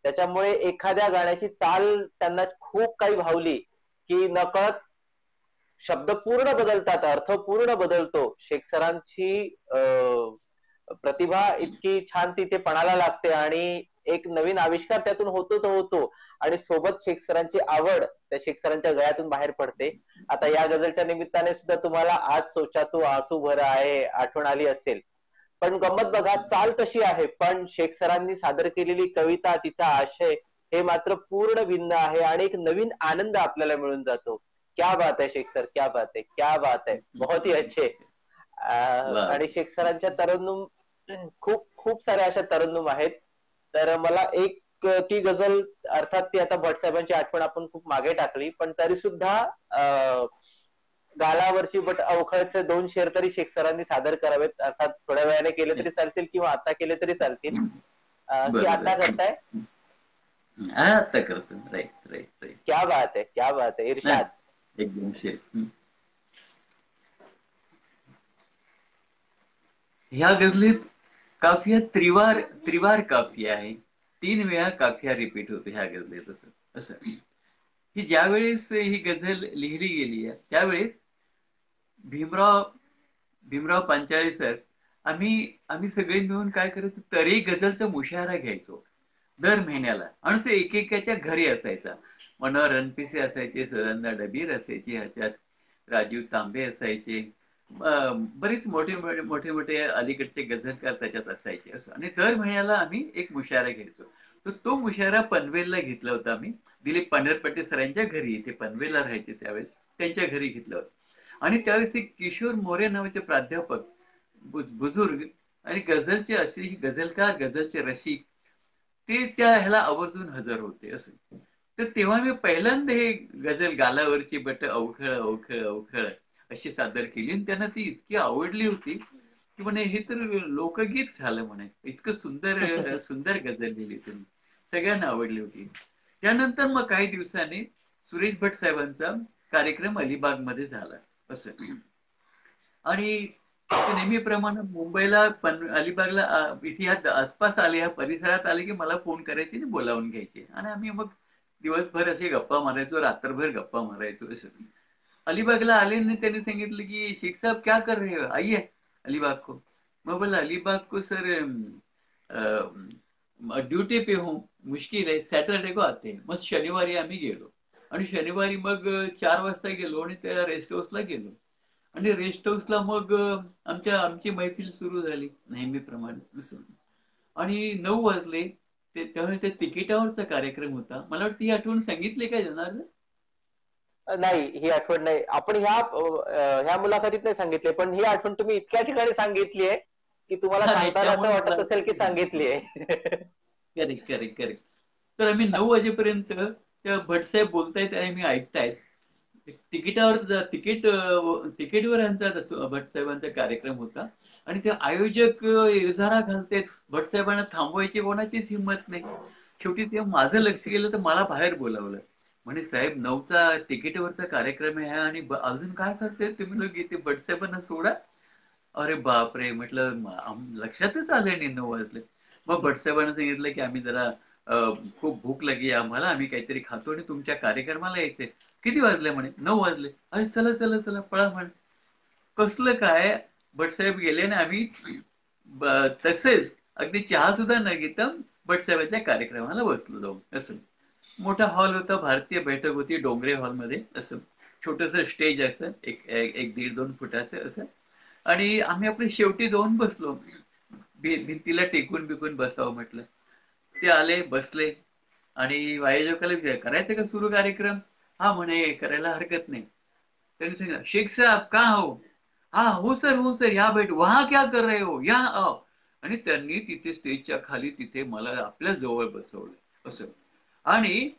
त्याच्यामुळे एखाद्या गाण्याची चाल त्यांना खूप काही भावली की नकळत शब्द पूर्ण बदलतात, अर्थ पूर्ण बदलतो. शेखसरांची प्रतिभा इतकी छान तिथे पणाला लागते आणि एक नवीन आविष्कार त्यातून होतो तो होतो. आणि सोबत शेखसरांची आवड त्या शेखसरांच्या गळ्यातून बाहेर पडते. आता या गझलच्या निमित्ताने सुद्धा तुम्हाला आज सोचा तू आसू भर आहे आठवण आली असेल. पण गंमत बघा, चाल तशी आहे, पण शेखसरांनी सादर केलेली कविता, तिचा आशय हे मात्र पूर्ण भिन्न आहे आणि एक नवीन आनंद आपल्याला मिळून जातो. क्या बात है शेख सर, क्या बात है, क्या बात है, बहुत ही अच्छे. वा. आणि शेख सरांच्या तरन्नुम खूप खूप साऱ्या अशा तरन्नुम आहेत. तर मला एक ती गझल, अर्थात ती आता भटसाहेबांची आठवण आपण खूप मागे टाकली, पण तरी सुद्धा गालावरची बट अवखळचे 2 शेर तरी शेख सरांनी सादर करावेत. अर्थात थोड्या वेळाने केले तरी चालतील किंवा आता केले तरी चालतील. की आता बरोबर. करताय? आता करतो. Right, right, right. क्या बात है, क्या बात है, इरशाद. एकदम शेर. ह्या गझलीत काफिया त्रिवार त्रिवार काफिया आहे. 3 वेळा काफिया रिपीट होतो ह्या गझलीत. असं असं ही ज्यावेळेस ही गझल लिहिली गेली आहे त्यावेळेस भीमराव भीमराव पांचाळे सर, आम्ही आम्ही सगळे मिळून काय करायचो, तरी गझलचा मुशायरा घ्यायचो दर महिन्याला. आणि तो एकेकाच्या घरी असायचा. मनोहर रणपिसे असायचे, सदानंद डबीर असायचे, ह्याच्यात राजीव तांबे असायचे, बरीच मोठे मोठे मोठे अलीकडचे गझलकार त्याच्यात असायचे. असं आणि दर महिन्याला आम्ही एक मुशायरा घ्यायचो. तर तो मुशायरा पनवेलला घेतला होता आम्ही, दिलीप पांढरपट्टे सरांच्या घरी, ते पनवेलला राहायचे त्यावेळेस, त्यांच्या घरी घेतला होता. आणि त्यावेळेस एक किशोर मोरे नावाचे प्राध्यापक, बुजुर्ग आणि गझलचे असे गझलकार, गझलचे रसिक, ते त्या ह्याला आवर्जून हजर होते. असं तर तेव्हा मी पहिल्यांदा हे गझल गालावरची बट अवखळ अवखळ अवखळ अशी सादर केली आणि त्यांना ती इतकी आवडली होती की म्हणे हे तर लोकगीत झालं म्हणे, इतकं सुंदर सुंदर गझल लिहिली तुम्ही, सगळ्यांना आवडली होती. त्यानंतर मग काही दिवसांनी सुरेश भट साहेबांचा कार्यक्रम अलिबाग मध्ये झाला. असं आणि ते नेहमीप्रमाणे मुंबईला अलिबागला इथे आसपास आले, या परिसरात आले की मला फोन करायचे आणि बोलावून घ्यायचे आणि आम्ही मग दिवसभर असे गप्पा मारायचो, रात्रभर गप्पा मारायचो. असं अलीबागला आले आणि त्यांनी सांगितलं की शेख साहब क्या कर रहे हो, आइए अलीबाग को. मैं बोला अलीबाग को सर ड्युटी पे हूँ, मुश्किल आहे, सॅटरडे को आते. मग शनिवारी आम्ही गेलो आणि शनिवारी मग 4 वाजता गेलो आणि त्या रेस्ट हाऊसला गेलो आणि रेस्ट हाऊसला मग आमची मैफिल सुरू झाली नेहमीप्रमाणे. आणि 9 वाजले. त्यावेळी त्या तिकिटावरचा कार्यक्रम होता. मला वाटतं ही आठवण सांगितली काय जनार्दन? नाही, ही आठवण नाही आपण ह्या मुलाखतीत नाही सांगितली, पण ही आठवण तुम्ही इतक्या ठिकाणी सांगितली आहे की तुम्हाला नाही, सांगताना असं त्यामुळे वाटत असेल की सांगितली आहे. Correct, correct, correct. तर आम्ही 9 वाजेपर्यंत त्या भटसाहेब बोलतायत आणि मी ऐकतायत. तिकीटवर यांचा भटसाहेबांचा कार्यक्रम होता आणि ते आयोजक इरझारा घालतायत, भटसाहेबांना थांबवायची कोणाचीच हिंमत नाही. शेवटी ते माझं लक्ष गेलं तर मला बाहेर बोलावलं. म्हणे साहेब 9चा तिकीटवरचा कार्यक्रम आहे आणि अजून काय करताय तुम्ही लोक इथे, भटसाहेबांना सोडा. अरे बापरे, म्हटलं लक्षातच आलं नाही 9 वाजले. मग भटसाहेबांना सांगितलं की आम्ही जरा खूप भूक लागली आम्हाला, आम्ही काहीतरी खातो आणि तुमच्या कार्यक्रमाला यायचंय. किती वाजले म्हणे? 9 वाजले. अरे चला चला चला पळा म्हणे. कसलं काय, भटसाहेब गेले ना आम्ही तसेच अगदी चहा सुद्धा न घेता भटसाहेबांच्या कार्यक्रमाला बसलो जाऊन. असं मोठा हॉल होता, भारतीय बैठक होती डोंगरे हॉलमध्ये. असं छोटस स्टेज असं एक 1.5-2 फुटाचं असं. आणि आम्ही आपले शेवटी जाऊन बसलो, भिंतीला टेकून बिकून बसावं म्हटलं. ते आले बसले आणि आयोजकाला विचारलं, करायचं का सुरू कार्यक्रम? हा म्हणे करायला हरकत नाही. त्यांनी सांगितलं, शेख साहेब का हो? हा हो सर या बैठ, वहा क्या कर रहे हो, या आओ. आणि त्यांनी तिथे स्टेजच्या खाली तिथे मला आपल्या जवळ बसवलं असं. आणि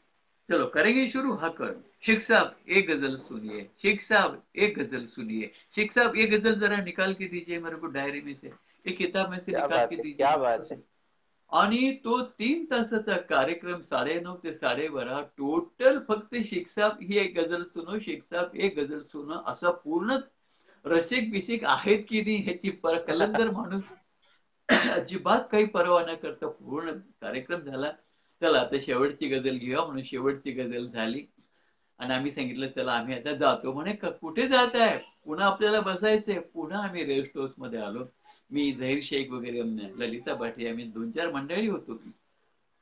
चलो करेंगे शुरू, हा कर. शेख साहब एक गजल सुनिए, शेख साहब एक गजल सुनिए, शेख साहब ये गजल जरा निकाल के दीजिए मेरे को डायरी में से, एक किताब में से क्या निकाल बात के है, क्या दीजिए बात असं. है. आणि तो 3 तासाचा कार्यक्रम 9:30 ते 12:30 टोटल फक्त शेख साहब ही एक गजल सुनो, शेख साहब एक गजल सुनो असा पूर्ण रसिक बिसिक आहेत की नाही ह्याची कलंदर माणूस अजिबात काही पर्वा न करता पूर्ण कार्यक्रम झाला. चला आता शेवटची गजल घेऊया म्हणून शेवटची गजल झाली आणि आम्ही सांगितलं चला आम्ही आता जातो. म्हणे कुठे जात आहे? पुन्हा आपल्याला बसायचंय. पुन्हा आम्ही रेस्ट हाऊस मध्ये आलो. मी झहीर शेख वगैरे ललिता भाटे आम्ही 2-4 मंडळी होतो.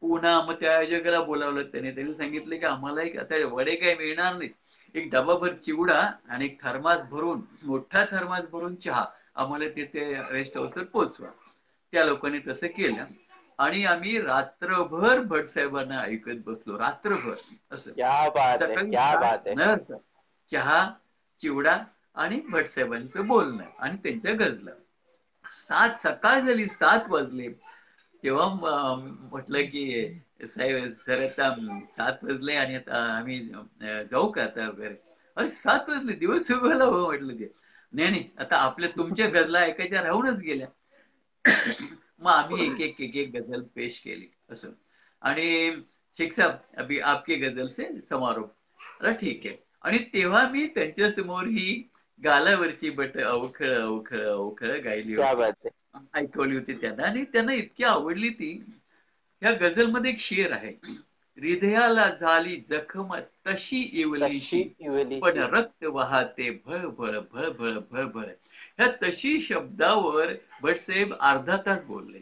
पुन्हा मग त्या आयोजकाला बोलावलं त्यांनी सांगितलं की आम्हाला एक आता वडे काही मिळणार नाही, एक डबाभर चिवडा आणि एक थर्मास भरून मोठा थर्मास भरून चहा आम्हाला तिथे रेस्ट हाऊसवर पोहोचवा. त्या लोकांनी तसं केलं आणि आम्ही रात्रभर भटसाहेबांना ऐकत बसलो, रात्रभर असं. क्या बात है, सकाळी क्या बात है. चहा चिवडा आणि भटसाहेबांचं बोलणं आणि त्यांच्या गजला. सकाळ झाली, 7 वाजले. तेव्हा म्हटलं की साहेब सर आता 7 वाजले आणि आता आम्ही जाऊ का आता वगैरे. अरे 7 वाजले, दिवस उगवला हो म्हटलं ते. नाही आता आपल्या तुमच्या गजला ऐकायच्या राहूनच गेल्या. मग आम्ही एक गजल पेश केली असं. आणि शेख साहेब अभी आपके गजल से समारोप. अरे ठीक आहे. आणि तेव्हा मी त्यांच्या समोर ही गालावरची बट अवखळ अवखळ अवखळ गायली क्या होती, बात है. ऐकवली होती त्यांना. आणि त्यांना इतकी आवडली ती. ह्या गझलमध्ये एक शेर आहे, हृदयाला झाली जखम तशी तशी इवलीशी पण इवलीशी. रक्त वाहते भळभळ भळभळ भळभळ. ह्या तशी शब्दावर भटसाहेब अर्धा तास बोलले.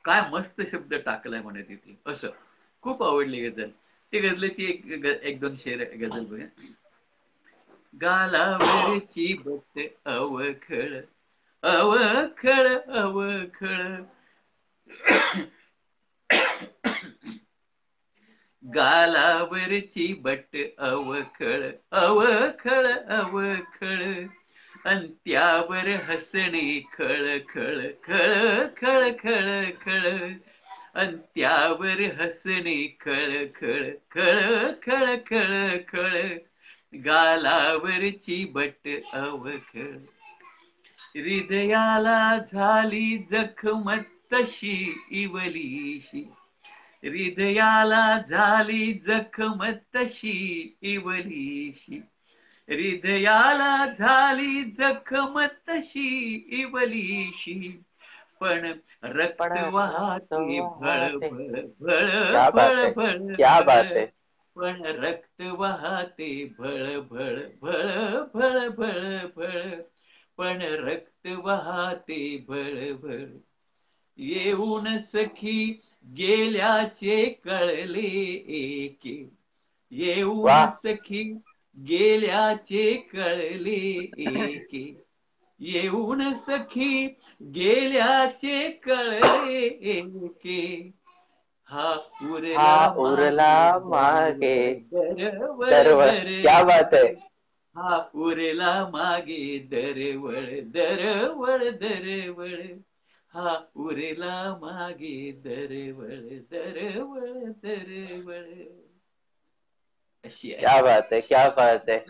काय मस्त शब्द टाकलाय म्हणे तिथे असं. खूप आवडली गझल. ती गझलेची एक दोन शेर गझल बघा. गालावरची बट अवखळ अवखळ अवखळ, गालावरची बट अवखळ अवखळ अवखळ, अंत्यावर हसणे खळ खळ खळ खळ खळ खळ, अंत्यावर हसणे खळ खळ खळ खळ खळ खळ, गालावरची बट अवखळ. हृदयाला झाली जखम तशी इवलीशी, हृदयाला झाली जखम तशी इवलीशी, हृदयाला झाली जखम तशी इवलीशी, पण पण रक्त रक्त वाहते भळ वाहते. भळ भळ क्या बात भळ है, भळ क्या बात भळ, है. पण रक्त वाहते भळ भळ भळ भळ भळ भळ, पण रक्त वाहते भळ भळ. येऊन सखी गेल्याचे कळले एके, येऊन वाह. सखी गेल्याचे कळले एके, येऊन सखी गेल्याचे कळले एके, हा हा उरला उरला मागे मागे दरवळ दरवळ दरवळ. क्या बात है. दरवळ, हा उरला मागे दरवळ दरवळ दरवळ, हा उरला मागे दरवळ दरवळ दरवळ. अशी आहे. क्या बात है, क्या बात है.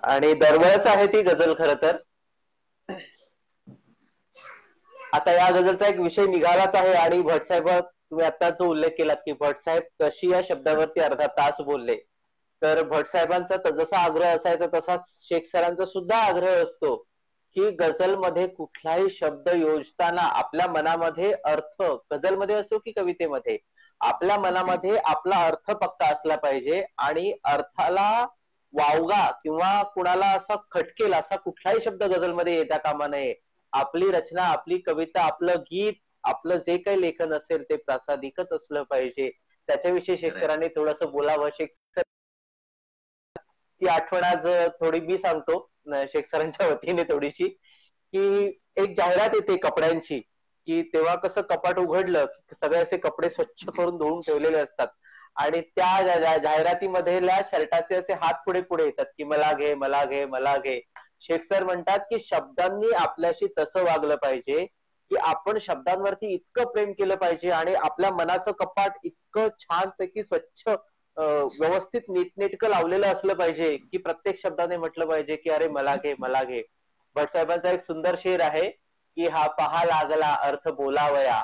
आणि दरवेळेस आहे ती गझल खर तर. आता या गझलचा एक विषय निघालाच आहे आणि भटसाहेब तुम्ही आता जो उल्लेख केलात की भटसाहेब कशी या शब्दावरती अर्धा तास बोलले, तर भटसाहेबांचा जसा आग्रह असायचा तसाच शेख सरांचा सुद्धा आग्रह असतो की गझलमध्ये कुठलाही शब्द योजताना आपल्या मनामध्ये अर्थ, गझलमध्ये असो की कवितेमध्ये, आपल्या मनामध्ये आपला अर्थ पक्का असला पाहिजे आणि अर्थाला वावगा किंवा कुणाला असा खटकेल असा कुठलाही शब्द गझलमध्ये येता कामा नये. आपली रचना, आपली कविता, आपलं गीत, आपलं जे काही लेखन असेल ते प्रासादिकच असलं पाहिजे. त्याच्याविषयी शेख खरंय. सरांनी थोडंसं बोलावं. शेख सर ती आठवण आज थोडी मी सांगतो शेख सरांच्या वतीने थोडीशी, की एक जाहिरात येते कपड्यांची, की तेव्हा कसं कपाट उघडलं की सगळे असे कपडे स्वच्छ करून धुवून ठेवलेले असतात आणि त्या जाहिरातीमधल्या शर्टाचे असे हात पुढे पुढे येतात की मला घे, मला घे, मला घे. शेख सर म्हणतात की शब्दांनी आपल्याशी तसं वागलं पाहिजे की आपण शब्दांवरती इतकं प्रेम केलं पाहिजे आणि आपल्या मनाचं कपाट इतकं छानपैकी स्वच्छ व्यवस्थित नीटनेटकं लावलेलं असलं पाहिजे की प्रत्येक शब्दाने म्हटलं पाहिजे की अरे मला घे, मला घे. भट साहेबांचा एक सुंदर शेर आहे की हा पहा लागला अर्थ बोलावया,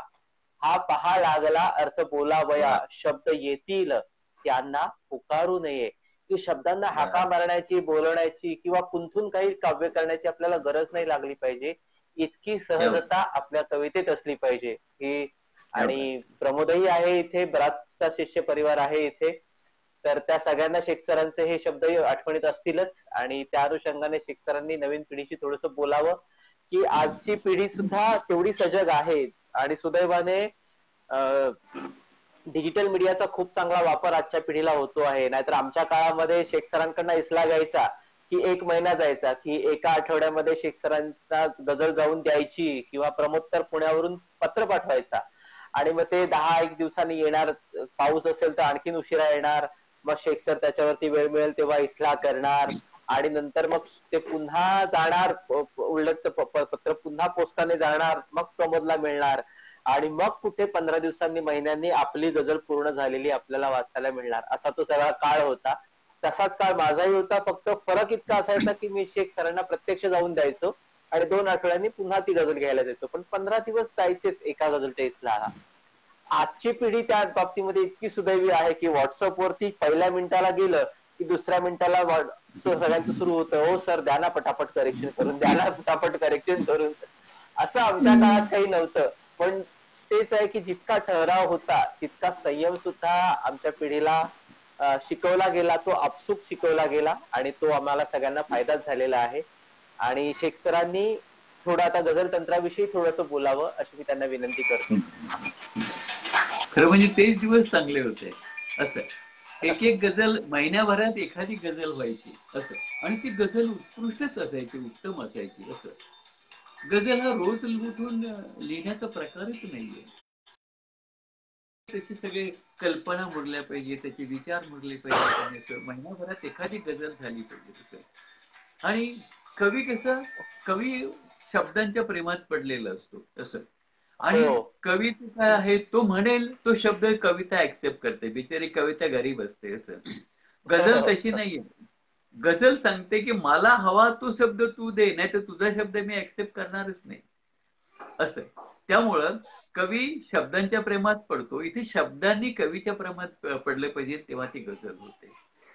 हा पहा लागला अर्थ बोलावया, वा शब्द येतील त्यांना पुकारू नये. की शब्दांना वा हाका मारण्याची, बोलण्याची किंवा कुंथून काही काव्य करण्याची आपल्याला गरज नाही लागली पाहिजे. इतकी क्या बात, सहजता आपल्या कवितेत असली पाहिजे. ही क्या बात. आणि प्रमोदही आहे इथे, बराचसा शिष्य परिवार आहे इथे. तर त्या सगळ्यांना शेख सरांचे हे शब्द आठवणीत असतीलच आणि त्या अनुषंगाने शेख सरांनी नवीन पिढीशी थोडंसं बोलावं की आजची पिढी सुद्धा तेवढी सजग आहे आणि सुदैवाने डिजिटल मीडियाचा खूप चांगला वापर आजच्या पिढीला होतो आहे. नाहीतर आमच्या काळामध्ये शेख सरांकडनं इसला घ्यायचा की 1 महिना जायचा की एका आठवड्यामध्ये शेख सरांना गझल जाऊन द्यायची किंवा प्रमोद तर पुण्यावरून पत्र पाठवायचा आणि मग ते 10-1 दिवसांनी येणार. पाऊस असेल तर आणखीन उशिरा येणार. मग शेख सर त्याच्यावरती वेळ मिळेल तेव्हा इसला करणार आणि नंतर मग ते पुन्हा जाणार उलट पत्र पुन्हा पोस्टाने जाणार मग प्रमोदला मिळणार आणि मग कुठे 15 दिवसांनी महिन्यांनी आपली गझल पूर्ण झालेली आपल्याला वाचायला मिळणार. असा तो सगळा काळ होता. तसाच काळ माझाही होता. फक्त फरक इतका असायचा की मी शेख सरांना प्रत्यक्ष जाऊन द्यायचो आणि 2 आठवड्यांनी पुन्हा ती गझल घ्यायला जायचो. पण 15 दिवस जायचेच एका गझलच्या इसलाला. आजची पिढी त्या बाबतीमध्ये इतकी सुदैवी आहे की व्हॉट्सअप वरती पहिल्या मिनिटाला गेलं की दुसऱ्या मिनिटाला सगळ्यांचं सुरू होतं, हो सर द्या ना पटापट करेक्शन करून, द्या ना पटापट करेक्शन करून. असं आमच्या काळात काही नव्हतं. पण तेच आहे की जितका ठहराव होता तितका संयम सुद्धा आमच्या पिढीला शिकवला गेला, तो आपसूक शिकवला गेला आणि तो आम्हाला सगळ्यांना फायदाच झालेला आहे. आणि शेख सरांनी थोडं आता गझल तंत्राविषयी थोडंसं बोलावं अशी मी त्यांना विनंती करतो. खरं म्हणजे तेच दिवस चांगले होते. असं एक एक गझल महिन्याभरात एखादी गझल व्हायची असं आणि ती गझल उत्कृष्टच असायची, उत्तम असायची. असं गझल हा रोज उठून लिहिण्याचा प्रकारच नाहीये. त्याचे सगळे कल्पना मुरल्या पाहिजे, त्याचे विचार मुरले पाहिजे आणि असं महिन्याभरात एखादी गझल झाली पाहिजे तसं. आणि कवी कसं, कवी शब्दांच्या प्रेमात पडलेला असतो असं. हो. आणि कवीचं काय आहे, तो म्हणेल तो शब्द कविता ऍक्सेप्ट करते. बिचारी कविता गरीब असते असं. गझल तशी नाहीये. गझल सांगते की मला हवा तो शब्द तू दे, नाही तर तुझा शब्द मी ऍक्सेप्ट करणारच नाही असं. त्यामुळं कवी शब्दांच्या प्रेमात पडतो. इथे शब्दांनी कवीच्या प्रेमात पडले पाहिजे तेव्हा ती गझल होते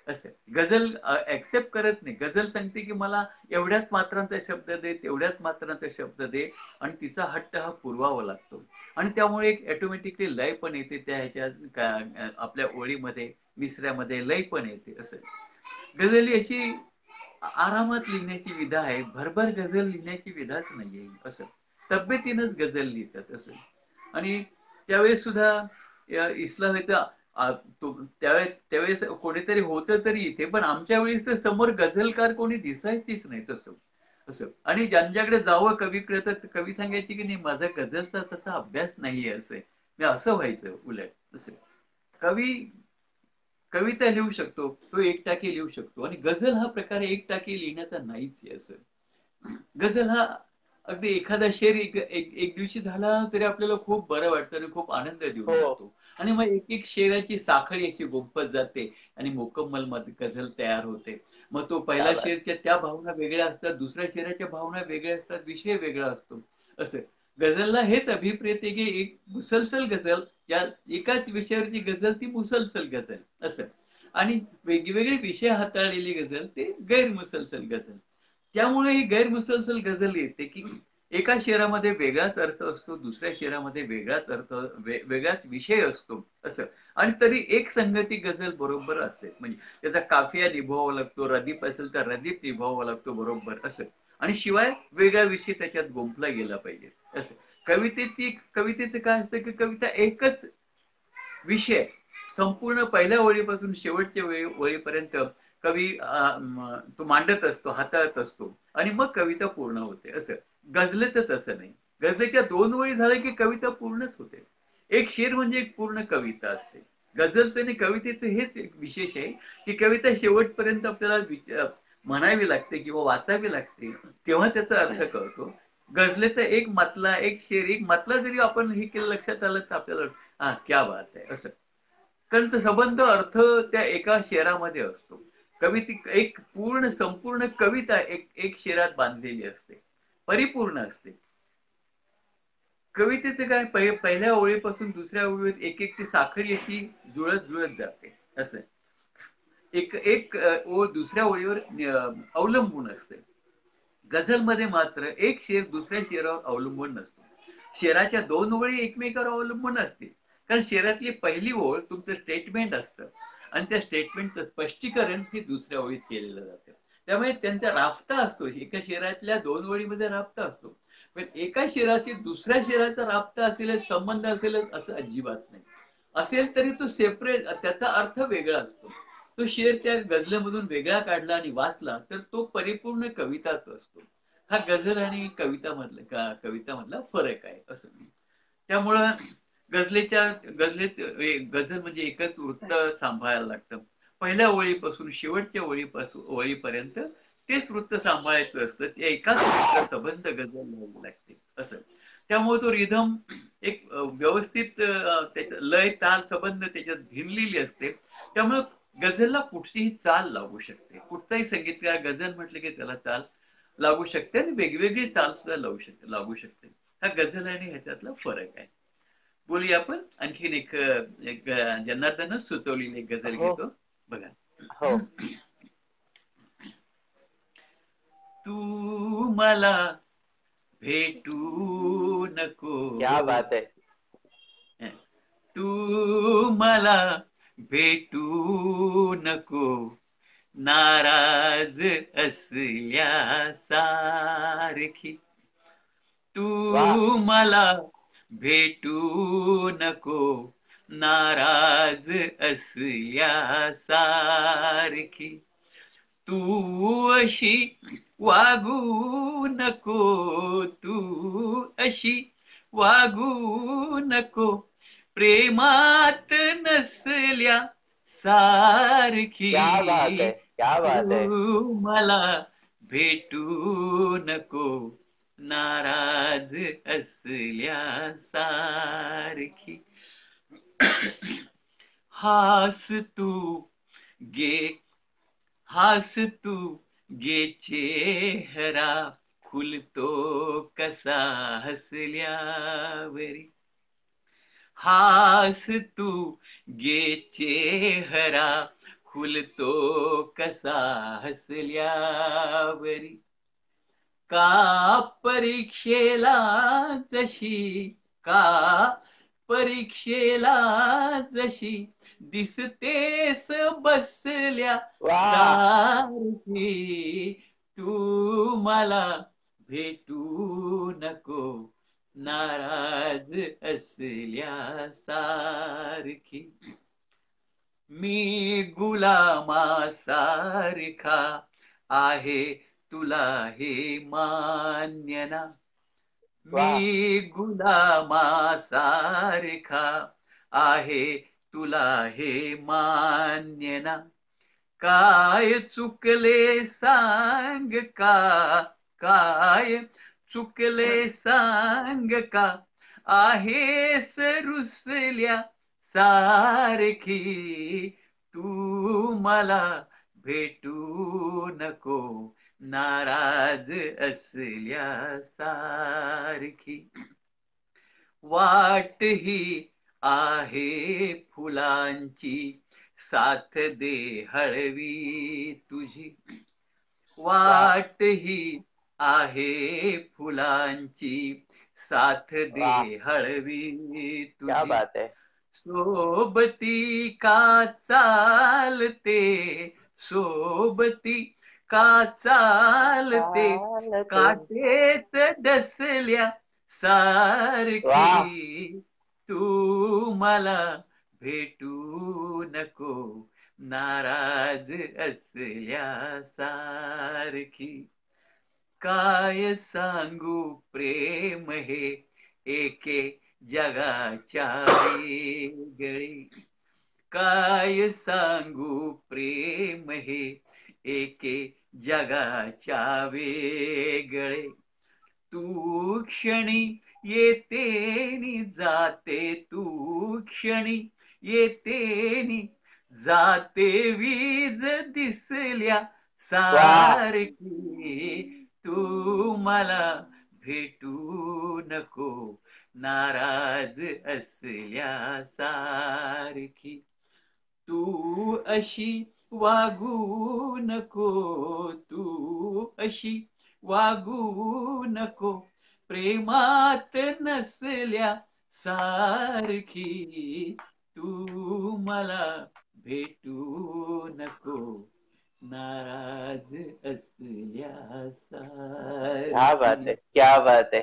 असं. गझल ऍक्सेप्ट करत नाही. गझल सांगते की मला एवढ्याच मात्रांचा शब्द दे, तेवढ्याच मात्रांचा शब्द दे आणि तिचा हट्ट हा पुरवावा लागतो. आणि त्यामुळे एक ऑटोमॅटिकली लय पण येते त्या ह्याच्या आपल्या ओळीमध्ये, मिसऱ्यामध्ये लय पण येते असं. गझल ही अशी आरामात लिहिण्याची विधा आहे. भरभर गझल लिहिण्याची विधाच नाहीये असं. तब्येतीनंच गझल लिहितात असं. आणि त्यावेळेस सुद्धा इस्लाम त्यावेळेस कोणीतरी होतं तरी इथे, पण आमच्या वेळेस तर समोर गझलकार कोणी दिसायचीच नाही तसं असं. आणि ज्यांच्याकडे जावं कवीकडे तर कवी सांगायची की नाही माझा गझलचा तसा अभ्यास नाहीये असं. मी असं व्हायचं उलट असं. कवी कविता लिहू शकतो, तो एकटाकी लिहू शकतो आणि गझल हा प्रकार एकटाकी लिहिण्याचा नाहीच आहे असं. गझल हा अगदी एखादा शेर एक दिवशी झाला तरी आपल्याला खूप बरं वाटतं आणि खूप आनंद देऊन हो. जातो. आणि मग एक एक शेराची साखळी अशी गुंफत जाते आणि मुकम्मल मध्ये गझल तयार होते. मग तो क्या पहिला बात. शेरच्या त्या भावना वेगळ्या असतात, दुसऱ्या शेराच्या भावना वेगळ्या असतात, विषय वेगळा असतो असं. गझलला हेच अभिप्रेत आहे की एक मुसलसल गझल, या एकाच विषयावरची गझल ती मुसलसल गझल असं. आणि वेगवेगळे विषय हाताळलेली गझल ते गैर मुसलसल गझल. त्यामुळे ही गैरमुसलसल गझल येते की एका शेरामध्ये वेगळाच अर्थ असतो, दुसऱ्या शेरामध्ये वेगळाच अर्थ, वेगळाच विषय असतो असं. आणि तरी एक संगती गझल बरोबर असते. म्हणजे त्याचा काफिया निभवावा लागतो, रदीप असेल तर रदीप निभवावा लागतो बरोबर असं. आणि शिवाय वेगळा विषय त्याच्यात गुंफला गेला पाहिजे असं. कवितेचं काय असतं की कविता एकच विषय संपूर्ण पहिल्या ओळीपासून शेवटच्या ओळीपर्यंत कवी तो मांडत असतो, हाताळत असतो आणि मग कविता पूर्ण होते असं. गझलेचं तसं नाही. गझलेच्या 2 ओळी झाल्या की कविता पूर्णच होते. एक शेर म्हणजे एक पूर्ण कविता असते. गझलचं आणि कवितेचं हेच एक विशेष आहे की कविता शेवटपर्यंत आपल्याला म्हणावी लागते किंवा वाचावी लागते, तेव्हा त्याचा अर्थ कळतो. गझलेचा एक मतला, एक शेर, एक मतला जरी आपण हे केलं लक्षात आलं तर आपल्याला हा क्या बात आहे असं. कारण तो संबंध अर्थ त्या एका शेरामध्ये असतो. कविता एक पूर्ण संपूर्ण कविता एक शेरात बांधलेली असते, परिपूर्ण असते. कवितेचं काय पहिल्या ओळीपासून दुसऱ्या ओळीत एक एक ती साखळी अशी जुळत जुळत जाते असं. एक एक ओळ दुसऱ्या ओळीवर अवलंबून असते. गझलमध्ये मात्र एक शेर दुसऱ्या शेरावर अवलंबून नसतो. शेराच्या 2 ओळी एकमेकावर अवलंबून असतील. कारण शेरातली पहिली ओळ तुमचं स्टेटमेंट असतं आणि त्या स्टेटमेंटचं स्पष्टीकरण हे दुसऱ्या ओळीत केलेलं जातं. त्यामुळे त्यांचा राफ्ता असतो. एका शेरातल्या 2 ओळीमध्ये राफ्ता असतो. पण एका शेराशी दुसऱ्या शेराचा राफ्ता असेलच, संबंध असेलच असं अजिबात नाही. असेल तरी तो सेपरेट, त्याचा अर्थ वेगळा असतो. तो शेर त्या गझलेमधून वेगळा काढला आणि वाचला तर तो परिपूर्ण कविताच असतो. हा गझल आणि कवितामधला फरक आहे असं. त्यामुळं गझल म्हणजे एकच वृत्त सांभाळायला लागतं. पहिल्या ओळीपासून शेवटच्या ओळीपर्यंत तेच वृत्त सांभाळायचं असतं. ते एकाच वृत्ताचा संबंध गझल लिहावी लागते असं. त्यामुळे तो रिधम एक व्यवस्थित लय ताल संबंध त्याच्यात भिनलेली असते. त्यामुळे गझलला कुठचीही चाल लागू शकते. कुठचाही संगीतकार गझल म्हटलं की त्याला चाल लागू शकते आणि वेगवेगळी चाल सुद्धा लागू शकते. हा गझल आणि ह्याच्यातला फरक आहे. बोलूया आपण आणखीन एक जनार्दनच सुचवलेली एक गझल हो घेतो बघा. हो. तू मला भेटू नको, क्या बात है. तू मला भेटू नको, नाराज असल्यासारखी. तू वाह. मला भेटू नको, नाराज असल्यासारखी. तू अशी वागू नको, तू अशी वागू नको, प्रेमात नसल्या सारखी. क्या बात है. क्या बात है. तू मला भेटू नको, नाराज असल्यासारखी. हास तू गे हास तू गे चेहरा खुलतो कसा हसल्यावरी. हास तू गे चेहरा खुलतो कसा हसल्यावरी. का परीक्षेला जशी, का परीक्षेला जशी दिसतेस बसल्या वाह. सारखी. तू मला भेटू नको, नाराज असल्यासारखी. मी गुलामासारखा आहे, तुला हे मान्य ना. मी वाह. गुलामासारखा आहे, तुला हे मान्य ना. काय चुकले सांग का, काय चुकले सांग का, आहेस रुसल्या सारखी. तू मला भेटू नको, नाराज असल्यासारखी. वाट ही आहे फुलांची, साथ दे हळवी तुझी. वा वाट ही आहे फुलांची, साथ वा, दे हळवी क्या तुझी. बात है. सोबती का चालते, सोबती का चालते, चालते. काटेत डसल्या सारखी, वा, तू मला भेटू नको, नाराज असल्यासारखी. काय सांगू प्रेम हे एके जगाच्या वेगळे, काय सांगू प्रेम हे एके जगाच्या वेगळे. तू क्षणी येते नि जाते, तू क्षणी येते नि जाते, वीज दिसल्या वा. सारखी, तू मला भेटू नको, नाराज असल्यासारखी. तू अशी वागू नको, तू अशी वागू नको, प्रेमात नसल्या सारखी, तू मला भेटू नको, नाराज क्या बात असल्यासारखी. है, क्या बात है.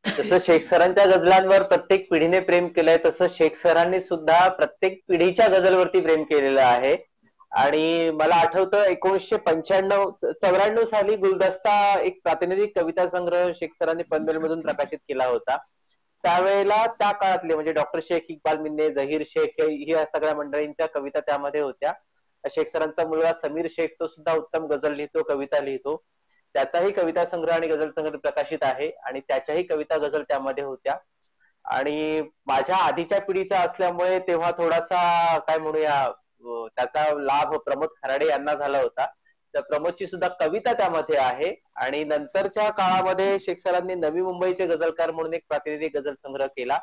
जसं शेख सरांच्या गझलांवर प्रत्येक पिढीने प्रेम केलंय, तसं शेख सरांनी सुद्धा प्रत्येक पिढीच्या गझलवरती प्रेम केलेलं आहे. आणि मला आठवतं 1995-94 साली गुलदस्ता एक प्रातिनिधिक कविता संग्रह शेख सरांनी पनवेल मधून प्रकाशित केला होता. त्यावेळेला त्या काळातले म्हणजे डॉक्टर शेख इक्बाल मिन्ने, झहीर शेख या सगळ्या मंडळींच्या कविता त्यामध्ये होत्या. शेख सरांचा मुलगा समीर शेख तो सुद्धा उत्तम गझल लिहितो, कविता लिहितो. त्याचाही कविता संग्रह आणि गझल संग्रह प्रकाशित आहे आणि त्याच्याही कविता गझल त्यामध्ये होत्या. आणि माझ्या आधीच्या पिढीचा असल्यामुळे तेव्हा थोडासा काय म्हणूया त्याचा लाभ प्रमोद खराडे यांना झाला होता. तर प्रमोदची सुद्धा कविता त्यामध्ये आहे. आणि नंतरच्या काळामध्ये शेख सरांनी नवी मुंबईचे गझलकार म्हणून एक प्रातिनिधिक गझल संग्रह केला.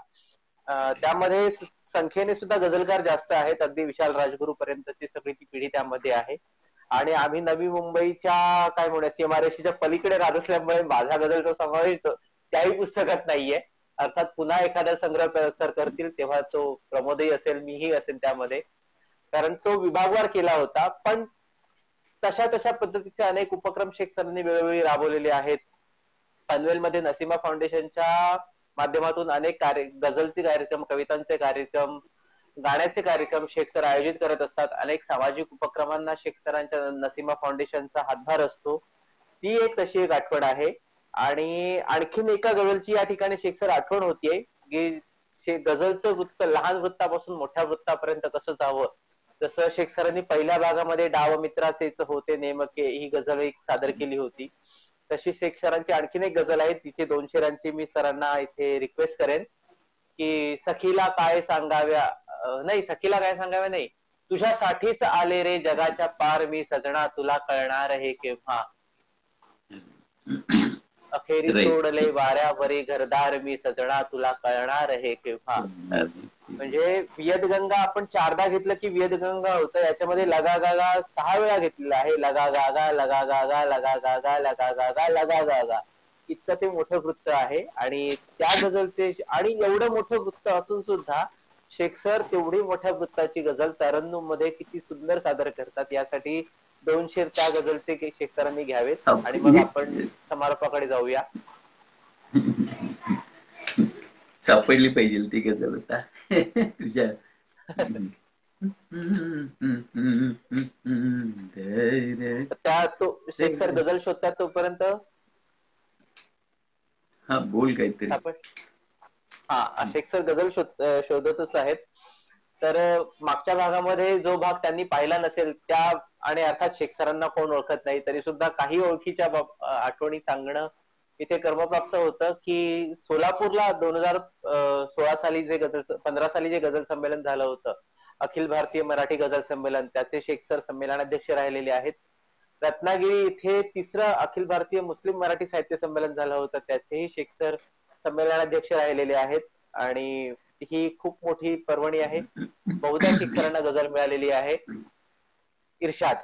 त्यामध्ये संख्येने सुद्धा गझलकार जास्त आहेत, अगदी विशाल राजगुरू पर्यंतची सगळी ती पिढी त्यामध्ये आहे. आणि आम्ही नवी मुंबईच्या काय म्हणूया सीमारेषेच्या पलीकडे राहत असल्यामुळे माझा गझलचा समावेश त्याही पुस्तकात नाहीये. अर्थात पुन्हा एखादा संग्रह सर करतील तेव्हा तो प्रमोदही असेल, मीही असेल त्यामध्ये, कारण तो विभागवार केला होता. पण तशा तशा पद्धतीचे अनेक उपक्रम शेख सरांनी वेळोवेळी राबवलेले आहेत. पनवेलमध्ये नसीमा फाउंडेशनच्या माध्यमातून अनेक गझलचे कार्यक्रम, कवितांचे कार्यक्रम, गाण्याचे कार्यक्रम शेख सर आयोजित करत असतात. अनेक सामाजिक उपक्रमांना शेख सरांच्या नसीमा फाउंडेशनचा हातभार असतो. ती एक तशी एक आठवण आहे. आणि आणखीन एका गझलची या ठिकाणी शेख सर आठवण होतीये की गझलचं वृत्त लहान वृत्तापासून मोठ्या वृत्तापर्यंत कसं जावं. जसं शेख सरांनी पहिल्या भागामध्ये डाव मित्राचेच होते नेमके ही गझल एक सादर केली होती. तशी शेख सरांची आणखीन एक गझल आहे, तिचे 2 शेरांची मी सरांना इथे रिक्वेस्ट करेन की सखीला काय सांगाव्या, नाही सखीला काय सांगाव्या नाही, तुझ्यासाठीच आले रे जगाच्या पार मी सजना, तुला कळणार हे केव्हा. अखेरी राईट. सोडले वाऱ्यावरी घरदार मी सजना, तुला कळणार हे केव्हा. म्हणजे वियदगंगा आपण 4दा घेतलं की वियदगंगा होतं. याच्यामध्ये लगा गागा 6 वेळा घेतलेला आहे. लगा गागा, लगा गागा, लगा गागा, लगा गागा, लगा गागा, इतकं ते मोठं वृत्त आहे. आणि त्या गझलचे आणि एवढं मोठं वृत्त असून सुद्धा शेख सर तेवढी मोठ्या वृत्ताची गझल तरन्नुम मध्ये किती सुंदर सादर करतात. यासाठी 2 शेर त्या गझलचे शेख सरांनी घ्यावेत आणि मग आपण समारोपाकडे जाऊया. सापडली पाहिजे ती गझल आता तुझ्या. त्या तो शेख सर गझल शोधतात तोपर्यंत हा बोल काहीतरी. आपण हा शेख सर गझल शोधतच आहेत. तर मागच्या भागामध्ये जो भाग त्यांनी पाहिला नसेल त्या, आणि अर्थात शेख सरांना कोण ओळखत नाही तरी सुद्धा काही ओळखीच्या आठवणी सांगणं इथे कर्मप्राप्त होतं की सोलापूरला 2016 साली जे 15 साली जे गझल संमेलन झालं होतं, अखिल भारतीय मराठी गझल संमेलन, त्याचे शेख सर संमेलनाध्यक्ष राहिलेले आहेत. रत्नागिरी इथे 3रं अखिल भारतीय मुस्लिम मराठी साहित्य संमेलन झालं होतं, त्याचेही शेख सर संमेलनाध्यक्ष राहिलेले आहेत. आणि ही खूप मोठी पर्वणी आहे. बहुधा शेख सरांना गझल मिळालेली आहे. इर्शाद.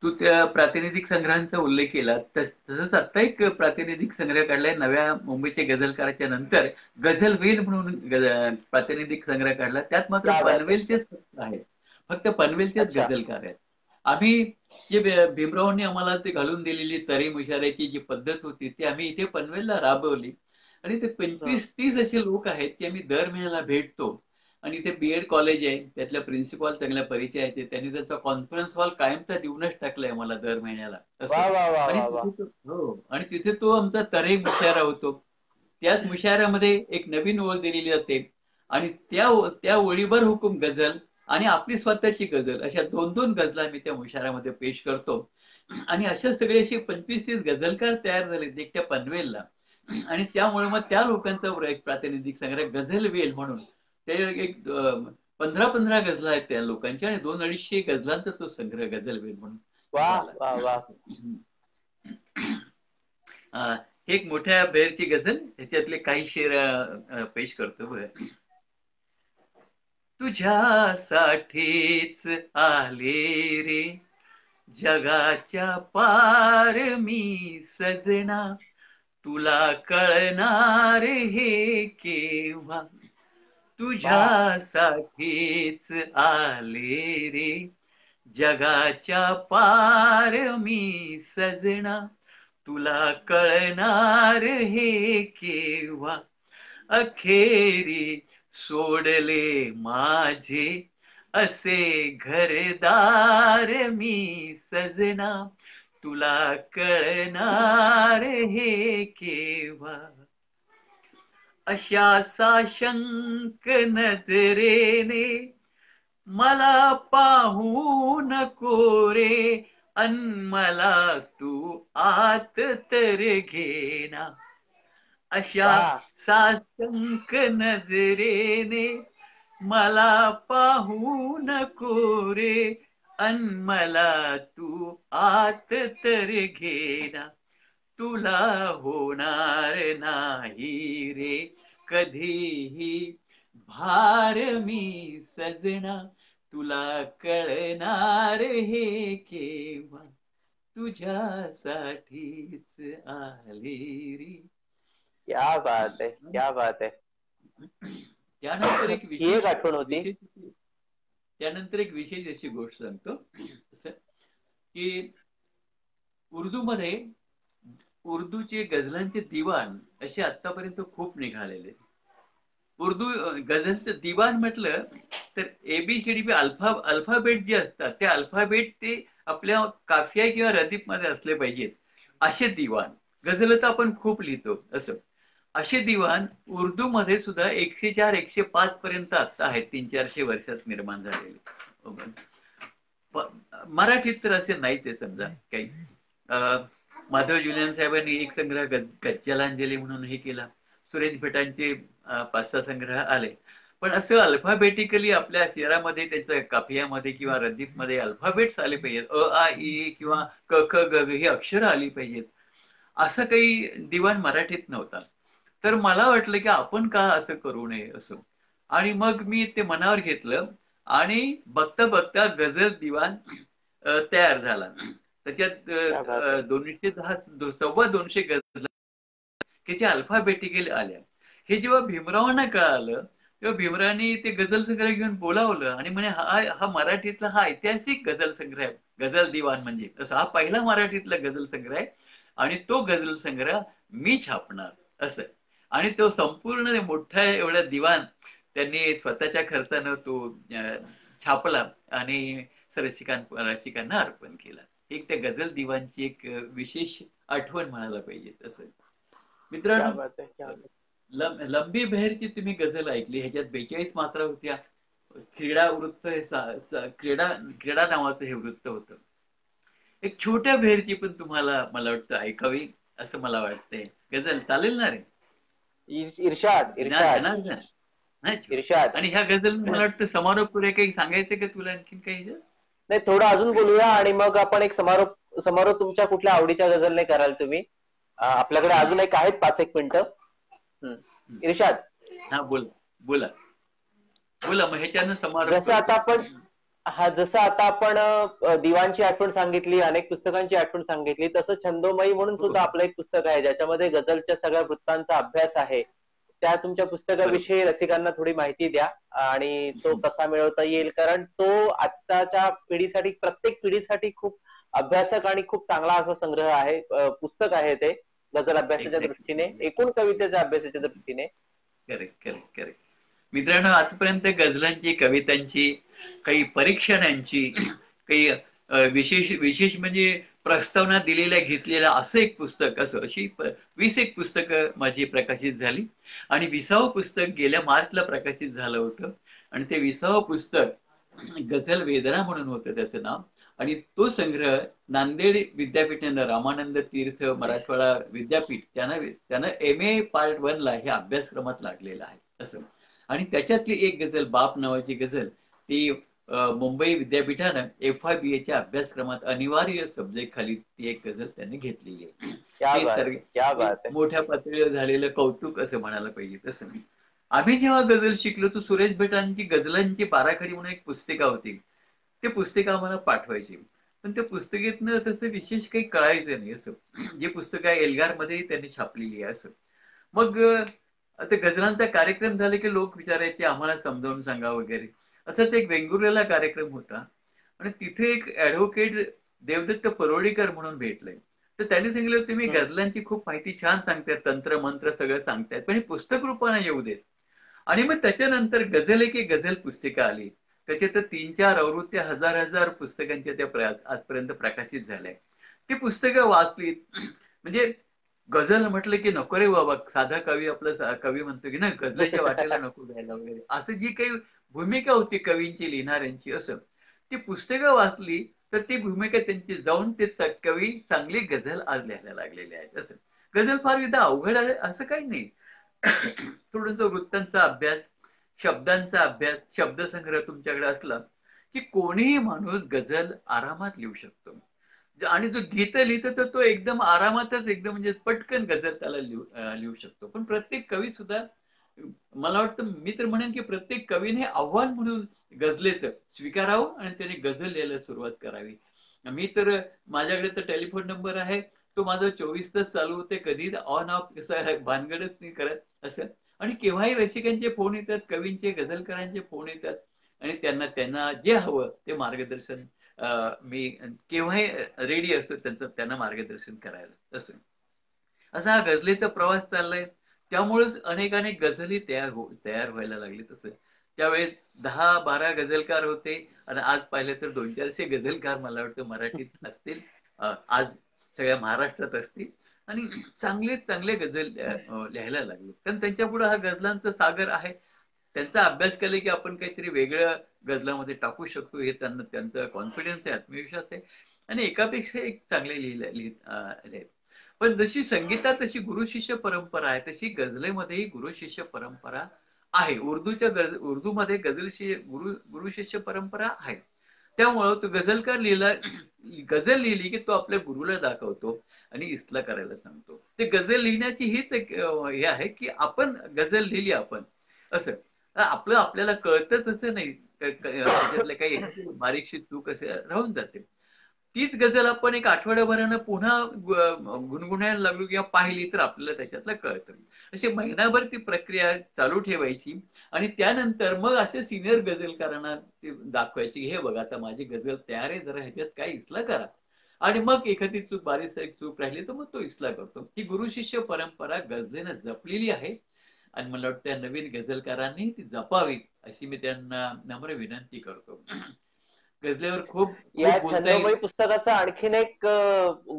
तू त्या प्रातिनिधिक संग्रहांचा उल्लेख केला. तसंच आता एक प्रातिनिधिक संग्रह काढलाय नव्या मुंबईच्या गझलकाराच्या नंतर, गझल वेल म्हणून प्रातिनिधिक संग्रह काढला. त्यात मात्र क्या बात है. पनवेलचेच फक्त आहेत, फक्त पनवेलचेच अच्छा. गझलकार आहेत. आम्ही जे भीमरावांनी आम्हाला ते घालून दिलेली तरी मुशाऱ्याची जी पद्धत होती ती आम्ही इथे पनवेलला राबवली. आणि ते हम्म. 25-30 असे लोक आहेत की आम्ही दर महिन्याला भेटतो. आणि इथे बीएड कॉलेज आहे, त्यातल्या प्रिन्सिपॉल चांगल्या परिचय आहेत, त्यांनी त्याचा कॉन्फरन्स हॉल कायमचा देऊनच टाकलाय मला दर महिन्याला असं. वा वा वा आणि वा वा. तिथे आणि तिथे तो आमचा तरे मुशायरा होतो. त्याच मुशायऱ्यामध्ये एक नवीन ओळ दिलेली जाते आणि त्या ओळीवर हुकूम गझल आणि आपली स्वतःची गझल अशा 2-2 गझला मी त्या मुशायऱ्यामध्ये पेश करतो. आणि अशा सगळे असे 25-30 गझलकार तयार झाले एकट्या पनवेलला. आणि त्यामुळे मग त्या लोकांचा एक प्रातिनिधिक संग्रह गझल वेल म्हणून ते एक 15-15 गझला आहेत त्या लोकांच्या आणि 200-250 गझलांचा तो संग्रह गझल वेल म्हणून वा झाला. वा वा. हे एक मोठ्या बेरची गझल, ह्याच्यातले काही शेर पेश करतो बघ. तुझ्यासाठीच आले रे जगाच्या पार मी सजना, तुला कळणार हे केव्हा. तुझ्यासाठीच आले रे जगाच्या पार मी सजना, तुला कळणार हे केव्हा. अखेरी सोडले माझे असे घरदार मी सजना, तुला कळणार हे केव्हा. अशा साशंक नजरेने मला पाहू नको रे, अन मला तू आत तर घेना. अशा साशंक नजरेने मला पाहू नको रे, अन मला तू आत तर घेना. तुला होणार नाही रे कधीही भार मी सजना, तुला कळणार हे केव्हा. तुझ्यासाठीच आले रे. क्या बात है, क्या बात है. त्यानंतर एक ही एक आठवण होती. त्यानंतर एक विशेष अशी गोष्ट सांगतो की उर्दूचे गझलांचे दिवाण असे आतापर्यंत खूप निघालेले. उर्दू गझलचं दिवाण म्हटलं तर ABCD अल्फाबेट जे असतात ते अल्फाबेट ते आपल्या काफिया किंवा रदीफ मध्ये असले पाहिजेत असे दिवाण. गझल तर आपण खूप लिहितो असं. असे दिवाण उर्दू मध्ये सुद्धा 104-105 पर्यंत आता आहेत, 300-400 वर्षात निर्माण झालेले. मराठीत तर असे नाहीच आहे समजा काही. माधव जुलियन साहेबांनी एक संग्रह गज्जलांजली म्हणून हे केला. सुरेश भटांचे 5-6 संग्रह आले. पण असं अल्फाबेटिकली आपल्या शहरामध्ये त्याचं काफियामध्ये किंवा रदीफ मध्ये अल्फाबेट्स आले पाहिजेत, आ ई किंवा क ख ग ही अक्षरं आली पाहिजेत, असं काही दिवाण मराठीत नव्हता. तर मला वाटलं की आपण का असं करू नये असं. आणि मग मी ते मनावर घेतलं आणि बघता बघता गझल दिवाण तयार झाला. त्याच्यात 210-250 गझल त्याच्या अल्फाबेटिकल आल्या. हे जेव्हा भीमरावांना कळालं तेव्हा भीमरावांनी ते गझल संग्रह घेऊन बोलावलं आणि म्हणे हा मराठीतला हा ऐतिहासिक गझल संग्रह आहे. गझल दिवाण म्हणजे तसं हा पहिला मराठीतला गझल संग्रह आहे आणि तो गझल संग्रह मी छापणार असं. आणि तो संपूर्ण मोठा एवढा दिवाण त्यांनी स्वतःच्या खर्चानं तो छापला आणि रसिकांना अर्पण केला. एक त्या गझल दिवाणची एक विशेष आठवण म्हणायला पाहिजे तसं. मित्रांनो, लंबी बहरची तुम्ही गझल ऐकली, ह्याच्यात 42 मात्रा होत्या. क्रीडा वृत्त क्रीडा नावाचं हे वृत्त होतं. एक छोट्या बहरची पण तुम्हाला मला वाटतं ऐकावी असं मला वाटतंय. गझल चालेल ना रे? इर्शाद इर्शाद. आणि ह्या गझल मला वाटतं समारोप पुढे काही सांगायचं का तुला आणखीन काही? नाही, थोडं अजून बोलूया आणि मग आपण एक समारोप तुमच्या कुठल्या आवडीच्या गझलने कराल तुम्ही. आपल्याकडे अजून एक आहेत 5-1 मिनिटं. इर्शाद. हा बोला. मग ह्याच्यानं समारोप. जसं आता आपण हा, जसं आता आपण दिवाणची आठवण सांगितली, अनेक पुस्तकांची आठवण सांगितली, तसं छंदोमयी म्हणून हो सुद्धा हो आपलं एक पुस्तक आहे ज्याच्यामध्ये गझलच्या सगळ्या वृत्तांचा अभ्यास आहे. त्या तुमच्या बरोबर. पुस्तकाविषयी रसिकांना थोडी माहिती द्या आणि तो कसा मिळवता येईल, कारण तो आत्ताच्या पिढीसाठी, प्रत्येक पिढीसाठी खूप अभ्यासक आणि खूप चांगला असा संग्रह आहे, पुस्तक आहे ते गझल अभ्यासाच्या दृष्टीने, एक्झॅक्टली. एकूण कवितेच्या अभ्यासाच्या दृष्टीने. Correct correct correct. मित्रांनो, आजपर्यंत गझलांची, कवितांची, काही परीक्षणांची, काही विशेष विशेष म्हणजे प्रस्तावना दिलेल्या घेतलेल्या असं एक पुस्तक, असं अशी 20 एक पुस्तकं माझी प्रकाशित झाली. आणि 20वं पुस्तक गेल्या मार्चला प्रकाशित झालं होतं. आणि ते 20वं पुस्तक गझल वेदना म्हणून होतं त्याचं नाव. आणि तो संग्रह नांदेड विद्यापीठानं, रामानंद तीर्थ मराठवाडा विद्यापीठ, त्यानं MA पार्ट 1 ला हे अभ्यासक्रमात लागलेलं आहे असं. आणि त्याच्यातली एक गझल, बाप नावाची गझल, ती मुंबई विद्यापीठानं FIBA च्या अभ्यासक्रमात अनिवार्य सब्जेक्ट खाली ती एक गझल त्यांनी घेतलेली आहे. क्या हे बात सर्व आहे, क्या बात आहे. मोठ्या पातळीवर झालेलं कौतुक असं म्हणायला पाहिजे. तसं आम्ही जेव्हा गझल शिकलो, तर सुरेश भटांची गझलांची बाराखडी म्हणून एक पुस्तिका होती. ते पुस्तिका आम्हाला पाठवायची. पण त्या पुस्तिकेतनं तसं विशेष काही कळायचं नाही असं. जी पुस्तकं एल्गार मध्येही त्यांनी छापलेली आहे असं. मग आता गझलांचा कार्यक्रम झाले की लोक विचारायचे, आम्हाला समजावून सांगा वगैरे. असंच एक वेंगुर्ल्याला कार्यक्रम होता आणि तिथे एक ऍडव्होकेट देवदत्त परोळीकर म्हणून भेटले. तर त्यांनी सांगितलं, तुम्ही हम्म. गझलांची खूप माहिती छान सांगतायत, तंत्र मंत्र सगळं सांगतायत, पण हे पुस्तक रूपाने येऊ देत. आणि मग त्याच्यानंतर गझल एक गझल पुस्तिका आली. त्याच्यात 3-4 आवृत्त्या, हजार हजार पुस्तकांच्या त्या आजपर्यंत प्रकाशित झाल्या. ती पुस्तकं वाचली. म्हणजे गझल म्हटलं की नको रे बाबा, साधा कवी, आपला कवी म्हणतो की ना, गझलेच्या वाटेला नको जायला वगैरे, असं जी काही भूमिका होती कवींची, लिहिणाऱ्यांची, असं ती पुस्तकं वाचली तर ती भूमिका त्यांची जाऊन ते कवी चांगली गझल आज लिहायला लागलेले आहेत असं. गझल फार एकदा अवघड आहे असं काही नाही. थोडंसं वृत्तांचा अभ्यास, शब्दांचा अभ्यास, शब्दसंग्रह तुमच्याकडे असला की कोणीही माणूस गझल आरामात लिहू शकतो. आणि जो गीत लिहितो तर तो एकदम आरामातच, एकदम म्हणजे पटकन गझल त्याला लिहू शकतो. पण प्रत्येक कवी सुद्धा, मला वाटतं, मी तर म्हणेन की प्रत्येक कवीने आव्हान म्हणून गझलेचं स्वीकारावं आणि त्याने गझल लिहायला सुरुवात करावी. मी तर, माझ्याकडे तर टेलिफोन नंबर आहे, तो माझा 24 तास चालू होते, कधी ऑन ऑफ कसं भानगडच नाही करत असं. आणि केव्हाही रसिकांचे फोन येतात, कवींचे, गझलकारांचे फोन येतात, आणि त्यांना त्यांना जे हवं ते मार्गदर्शन मी केव्हाही रेडी असतो त्यांना मार्गदर्शन करायला असं. असा हा गझलेचा प्रवास चाललाय. त्यामुळेच अनेक अनेक गझली तयार व्हायला लागले. तसं त्यावेळेस 10-12 गझलकार होते आणि आज पाहिलं तर 200-400 गझलकार मला वाटतं मराठीत असतील. आज सगळ्या महाराष्ट्रात असतील आणि चांगले चांगले गझल लिहायला लागले. कारण त्यांच्या पुढे हा गझलांचा सागर आहे. त्यांचा अभ्यास केला की आपण काहीतरी वेगळं गझलामध्ये टाकू शकतो, हे त्यांचा कॉन्फिडन्स आहे, आत्मविश्वास आहे. आणि एकापेक्षा एक चांगले लिहित. पण जशी संगीतात तशी गुरु शिष्य परंपरा आहे, तशी गझलेमध्येही गुरु शिष्य परंपरा आहे. उर्दूमध्ये गुरु शिष्य परंपरा आहे. त्यामुळं तो गझलकार गझल लिहिली की तो आपल्या गुरुला दाखवतो आणि इस्ला करायला सांगतो. ते गझल लिहिण्याची हीच एक हे आहे की आपण गझल लिहिली आपण असं. आपलं आपल्याला कळतच असं नाही, त्याच्यातल्या काही एखादी बारीकशी चूक असे राहून जाते. तीच गझल आपण एक आठवड्याभरानं पुन्हा गुणगुणायला लागलो किंवा पाहिली तर आपल्याला त्याच्यातलं कळतं. अशी महिनाभर ती प्रक्रिया चालू ठेवायची आणि त्यानंतर मग असे सिनियर गझलकारांना ते दाखवायची, हे बघा आता माझी गझल तयार आहे, जरा ह्याच्यात काय इस्ला करा. आणि मग एखादी चूक, बारीक एक चूक राहिली तर मग तो इस्ला करतो. ही गुरु शिष्य परंपरा गझलेनं जपलेली आहे आणि मला वाटतं त्या नवीन गझलकारांनी ती जपावी अशी मी त्यांना नम्र विनंती करतो. गझलेवर खूप या खूप बोलता येईल. छंदोमयी पुस्तकाचा आणखीन एक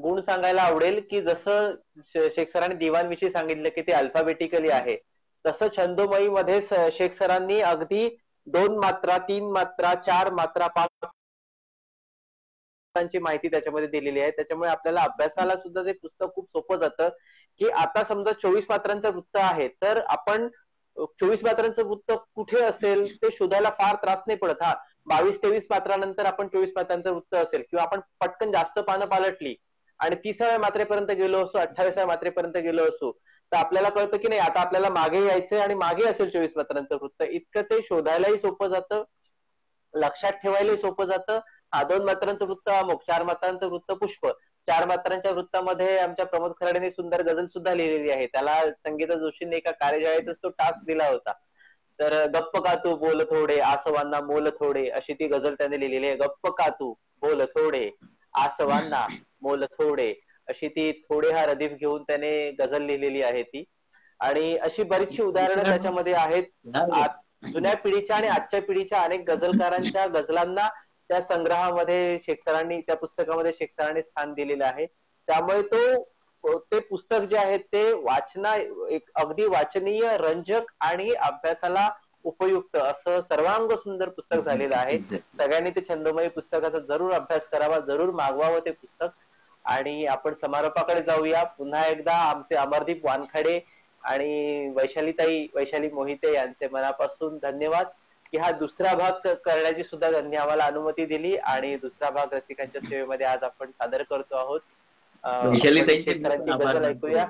गुण सांगायला आवडेल की जसं शेख सरांनी दिवाण विषयी सांगितलं की ते अल्फाबेटिकली आहे, तसं छंदोमयी मध्ये शेख सरांनी अगदी 2 मात्रा, 3 मात्रा, 4 मात्रा, 5 ची माहिती त्याच्यामध्ये दिलेली आहे. त्याच्यामुळे आपल्याला अभ्यासाला सुद्धा ते पुस्तक खूप सोपं जातं, की आता समजा 24 पात्रांचं वृत्त आहे, तर आपण 24 पात्रांचं वृत्त कुठे असेल ते शोधायला फार त्रास नाही पडत. हा, 22-23 पात्रानंतर आपण 24 पात्रांचं वृत्त असेल किंवा आपण पटकन जास्त पानं पालटली आणि 30व्या मात्रेपर्यंत गेलो असो, 28व्या मात्रेपर्यंत गेलो असो, तर आपल्याला कळतं की नाही, आता आपल्याला मागे यायचंय आणि मागे असेल 24 पात्रांचं वृत्त. इतकं ते शोधायलाही सोपं जातं लक्षात ठेवायला सोपं जातं. हा 2 मात्रांचं वृत्त अमुक, 4 मात्रांचं वृत्त पुष्प. 4 मात्रांच्या वृत्तामध्ये आमच्या प्रमोद खराडेने सुंदर गझल सुद्धा लिहिलेली आहे. त्याला संगीता जोशींनी एका कार्यशाळेतच तो टास्क दिला होता. तर गप्प का तू बोल थोडे आसवांना मोल थोडे, अशी ती गझल त्याने लिहिलेली आहे. गप्प का तू बोल थोडे आसवांना मोल थोडे, अशी ती थोडे हा रदीफ घेऊन त्याने गझल लिहिलेली आहे ती. आणि अशी बरीचशी उदाहरणं मित्रांनो, त्याच्यामध्ये आहेत. जुन्या पिढीच्या आणि आजच्या पिढीच्या अनेक गझलकारांच्या गझलांना त्या संग्रहामध्ये त्या पुस्तकामध्ये शेख सरांनी स्थान दिलेलं आहे. त्यामुळे ते पुस्तक जे आहे ते एक अगदी वाचनीय, रंजक आणि अभ्यासाला उपयुक्त असं सर्वांग सुंदर पुस्तक झालेलं आहे. सगळ्यांनी ते छंदमय पुस्तकाचा जरूर अभ्यास करावा, जरूर मागवावं ते पुस्तक. आणि आपण समारोपाकडे जाऊया. पुन्हा एकदा आमचे अमरदीप वानखडे आणि वैशाली मोहिते यांचे मनापासून धन्यवाद की हा दुसरा भाग करण्याची सुद्धा त्यांनी आम्हाला अनुमती दिली आणि दुसरा भाग रसिकांच्या सेवेमध्ये आज आपण सादर करतो आहोत. आपण शेख सरांची गझल ऐकूया.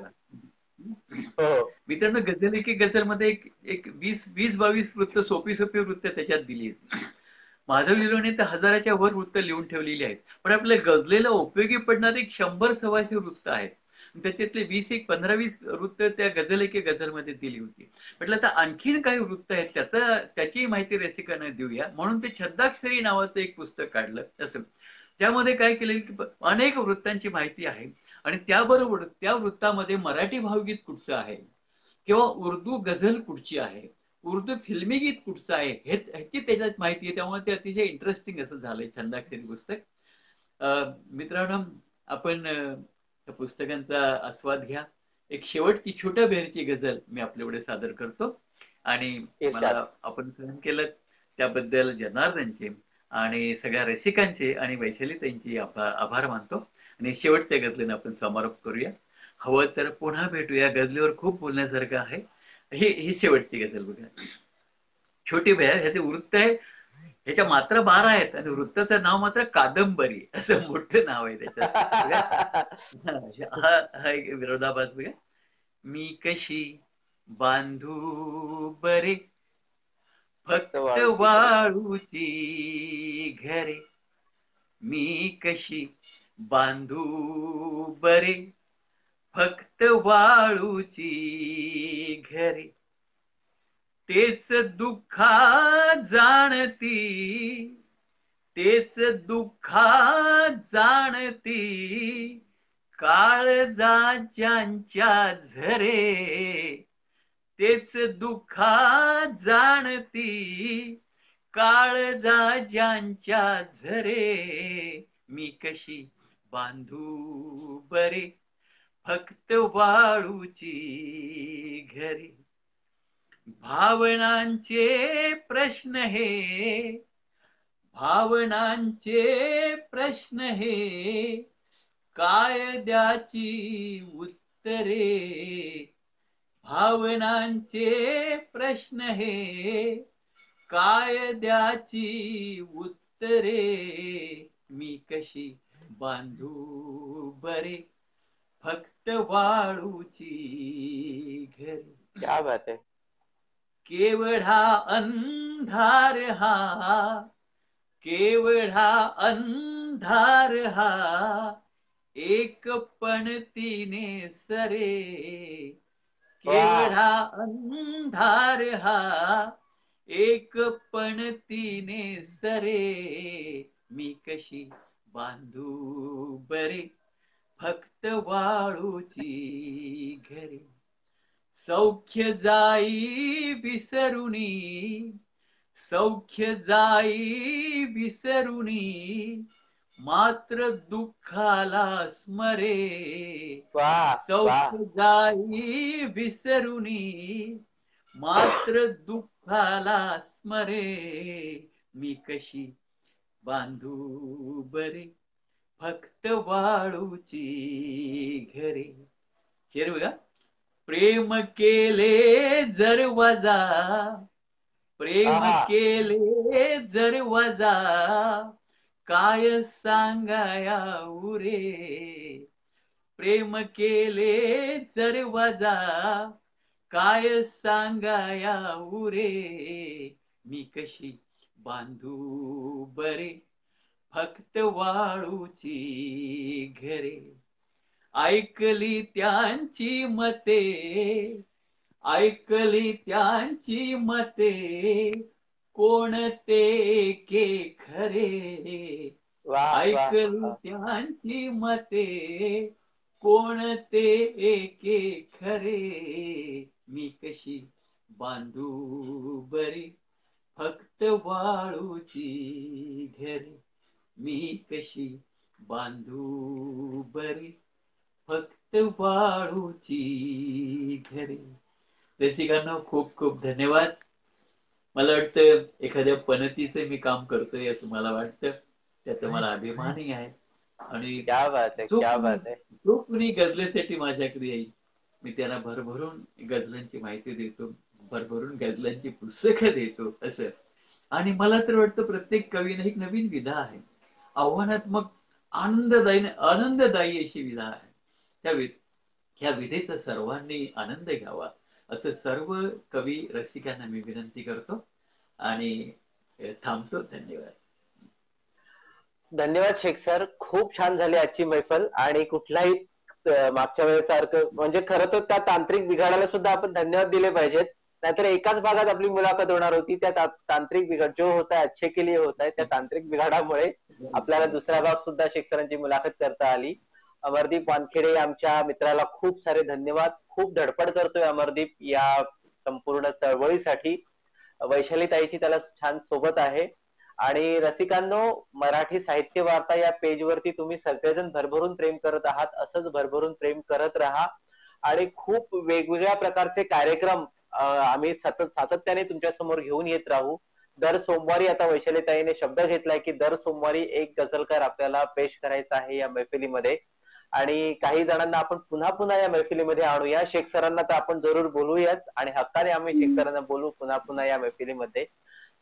हो मित्रांनो, गझल एक गझल मध्ये एक 20-22 वृत्त, सोपी वृत्त त्याच्यात दिली आहेत. माधव लिलोने तर 1000च्या वर वृत्त लिहून ठेवलेली आहेत. पण आपल्या गझलेला उपयोगी पडणारे 100-125 वृत्त आहेत. त्याच्यातले 15-20 वृत्त त्या गझल एक गझलमध्ये दिली होती. म्हटलं तर आणखीन काही वृत्त आहेत त्याची माहिती रसिकांना देऊया, म्हणून ते छंदाक्षरी नावाचं एक पुस्तक काढलं. असं त्यामध्ये काय केलेलं की अनेक वृत्तांची माहिती आहे आणि त्याबरोबर त्या वृत्तामध्ये मराठी भावगीत कुठचं आहे किंवा उर्दू गझल कुठची आहे, उर्दू फिल्मी गीत कुठचं आहे ह्याची त्याच्यात माहिती आहे. त्यामुळे ते अतिशय इंटरेस्टिंग असं झालंय छंदाक्षरी पुस्तक. मित्रांनो, आपण त्या पुस्तकांचा आस्वाद घ्या. एक शेवटची छोट्या बेरची गझल मी आपल्याकडे सादर करतो आणि मला आपण सहन केलं त्याबद्दल जनार्दनचे आणि सगळ्या रसिकांचे आणि वैशालीताईंचे आभार मानतो. आणि शेवटच्या गझलेने आपण समारोप करूया. हवं तर पुन्हा भेटूया. गझलेवर खूप बोलण्यासारखं आहे. ही शेवटची गझल बघा. छोटी बयार, ह्याचे वृत्त आहे, ह्याच्या मात्र 12 आहेत आणि वृत्ताचं नाव मात्र कादंबरी असं मोठं नाव आहे त्याच्यात. हा एक विरोधाभास बघा. मी कशी बांधू बरे फक्त वाळूची घरे, मी कशी बांधू बरे फक्त वाळूची घरे, तेच दुःखा जाणती, तेच दुःखा जाणती काळजाच्या झरे, तेच दुःखा जाणती काळजाच्या झरे, मी कशी बांधू बरे फक्त वाळूची घरे. भावनांचे प्रश्न हे, भावनांचे प्रश्न हे कायद्याची उत्तरे, भावनांचे प्रश्न हे कायद्याची उत्तरे, मी कशी बांधू बरे फक्त वाळूची घरे. क्या बात आहे. केवढा अंधार हा, केवढा अंधार हा एक पणतीने सरे, केवढा अंधार हा एक पणतीने सरे, मी कशी बांधू बरे फक्त वाळूची घरे. सौख्य जाई विसरुनी, सौख्य जाई विसरुनी मात्र दुःखाला स्मरे, सौख्य जाई विसरुनी मात्र दुःखाला स्मरे, मी कशी बांधू बरे फक्त वाळूची घरे. शेर बघा. प्रेम केले जर वजा, प्रेम केले जर वजा काय सांगाया उरे, प्रेम केले जर वजा काय सांगाया उरे, मी कशी बांधू बरे फक्त वाळूची घरे. ऐकली त्यांची मते, ऐकली त्यांची मते, कोणते के खरे. वा वा. ऐकली त्यांची मते, कोणते एके खरे. मी कशी बांधू बरी फक्त वाळूची घरे. मी कशी बांधू बरी फक्त वाळूची घरे. रसिकांनो, खूप खूप धन्यवाद. मला वाटतं एखाद्या पणतीचं मी काम करतोय असं मला वाटतं. त्याचा मला अभिमानही आहे. आणि क्या बात आहे, जो क्या कोणी बात आहे. जो कोणी गझलेसाठी माझ्याकडे येईल, मी त्याला भरभरून गझलांची माहिती देतो, भरभरून गझलांची पुस्तकं देतो असं. आणि मला तर वाटतं प्रत्येक कवीने एक नवीन विधा आहे, आव्हानात्मक, आनंददायी अशी विधा आहे. ह्या विधेचा सर्वांनी आनंद घ्यावा असं सर्व कवी रसिकांना मी विनंती करतो आणि थांबतो. धन्यवाद. धन्यवाद शेख सर, खूप छान झाली आजची मैफल. आणि कुठलाही मागच्या वेळेसारखं म्हणजे खरं तर त्या तांत्रिक बिघाडाला सुद्धा आपण धन्यवाद दिले पाहिजेत. नाहीतर एकाच भागात आपली मुलाखत होणार होती. त्या तांत्रिक बिघाड जो होत आहे, अच्छे के लिए होत आहे, त्या तांत्रिक बिघाडामुळे आपल्याला दुसरा भाग सुद्धा शेख सरांची मुलाखत करता आली. अमरदीप वानखेडे आमच्या मित्राला खूप सारे धन्यवाद. खूप धडपड करतोय अमरदीप या संपूर्ण चळवळीसाठी. वैशाली ताईची त्याला छान सोबत आहे. आणि रसिकांनो, मराठी साहित्य वार्ता या पेजवरती तुम्ही सगळेजण भरभरून प्रेम करत आहात. असंच भरभरून प्रेम करत राहा. आणि खूप वेगवेगळ्या प्रकारचे कार्यक्रम आम्ही सातत्याने तुमच्या समोर घेऊन येत राहू. दर सोमवारी आता वैशालीताईने शब्द घेतलाय की दर सोमवारी एक गझलकार आपल्याला पेश करायचा आहे या मैफिलीमध्ये. आणि काही जणांना आपण पुन्हा पुन्हा या मैफिलीमध्ये आणूया. शेख सरांना तर आपण जरूर बोलूयाच, आणि हक्काने आम्ही शेख सरांना बोलू पुन्हा पुन्हा या मैफिलीमध्ये.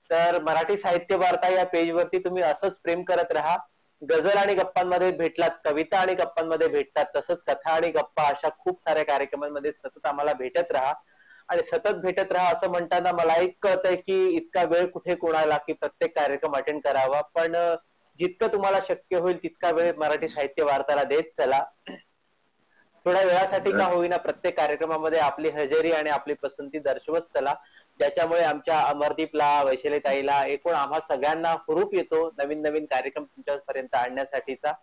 तर मराठी साहित्य वार्ता या पेजवरती तुम्ही असंच प्रेम करत राहा. गझल आणि गप्पांमध्ये भेटलात, कविता आणि गप्पांमध्ये भेटतात, तसंच कथा आणि गप्पा अशा खूप साऱ्या कार्यक्रमांमध्ये सतत आम्हाला भेटत राहा. आणि सतत भेटत राहा असं म्हणताना मला एक कळतंय की इतका वेळ कुठे कोणाला की प्रत्येक कार्यक्रम अटेंड करावा. पण जितकं तुम्हाला शक्य होईल तितका वेळ मराठी साहित्य वार्ताला देत चला. थोड्या वेळासाठी का होईना प्रत्येक कार्यक्रमामध्ये आपली हजेरी आणि आपली पसंती दर्शवत चला. ज्याच्यामुळे आमच्या अमरदीपला, वैशालीताईला, एकूण आम्हा सगळ्यांना हुरूप येतो नवीन नवीन कार्यक्रम तुमच्यापर्यंत आणण्यासाठीचा.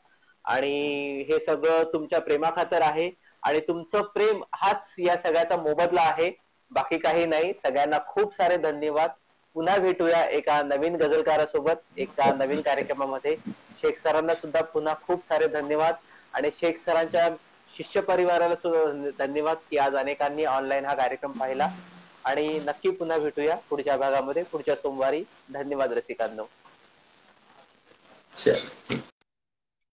आणि हे सगळं तुमच्या प्रेमाखातर आहे. आणि तुमचं प्रेम हाच या सगळ्याचा मोबदला आहे, बाकी काही नाही. सगळ्यांना खूप सारे धन्यवाद. पुन्हा भेटूया एका नवीन गझलकारासोबत एका नवीन कार्यक्रमामध्ये. शेख सरांना सुद्धा पुन्हा खूप सारे धन्यवाद. आणि शेख सरांच्या शिष्य परिवाराला सुद्धा धन्यवाद की आज अनेकांनी ऑनलाईन हा कार्यक्रम पाहिला. आणि नक्की पुन्हा भेटूया पुढच्या भागामध्ये पुढच्या सोमवारी. धन्यवाद रसिकांनो.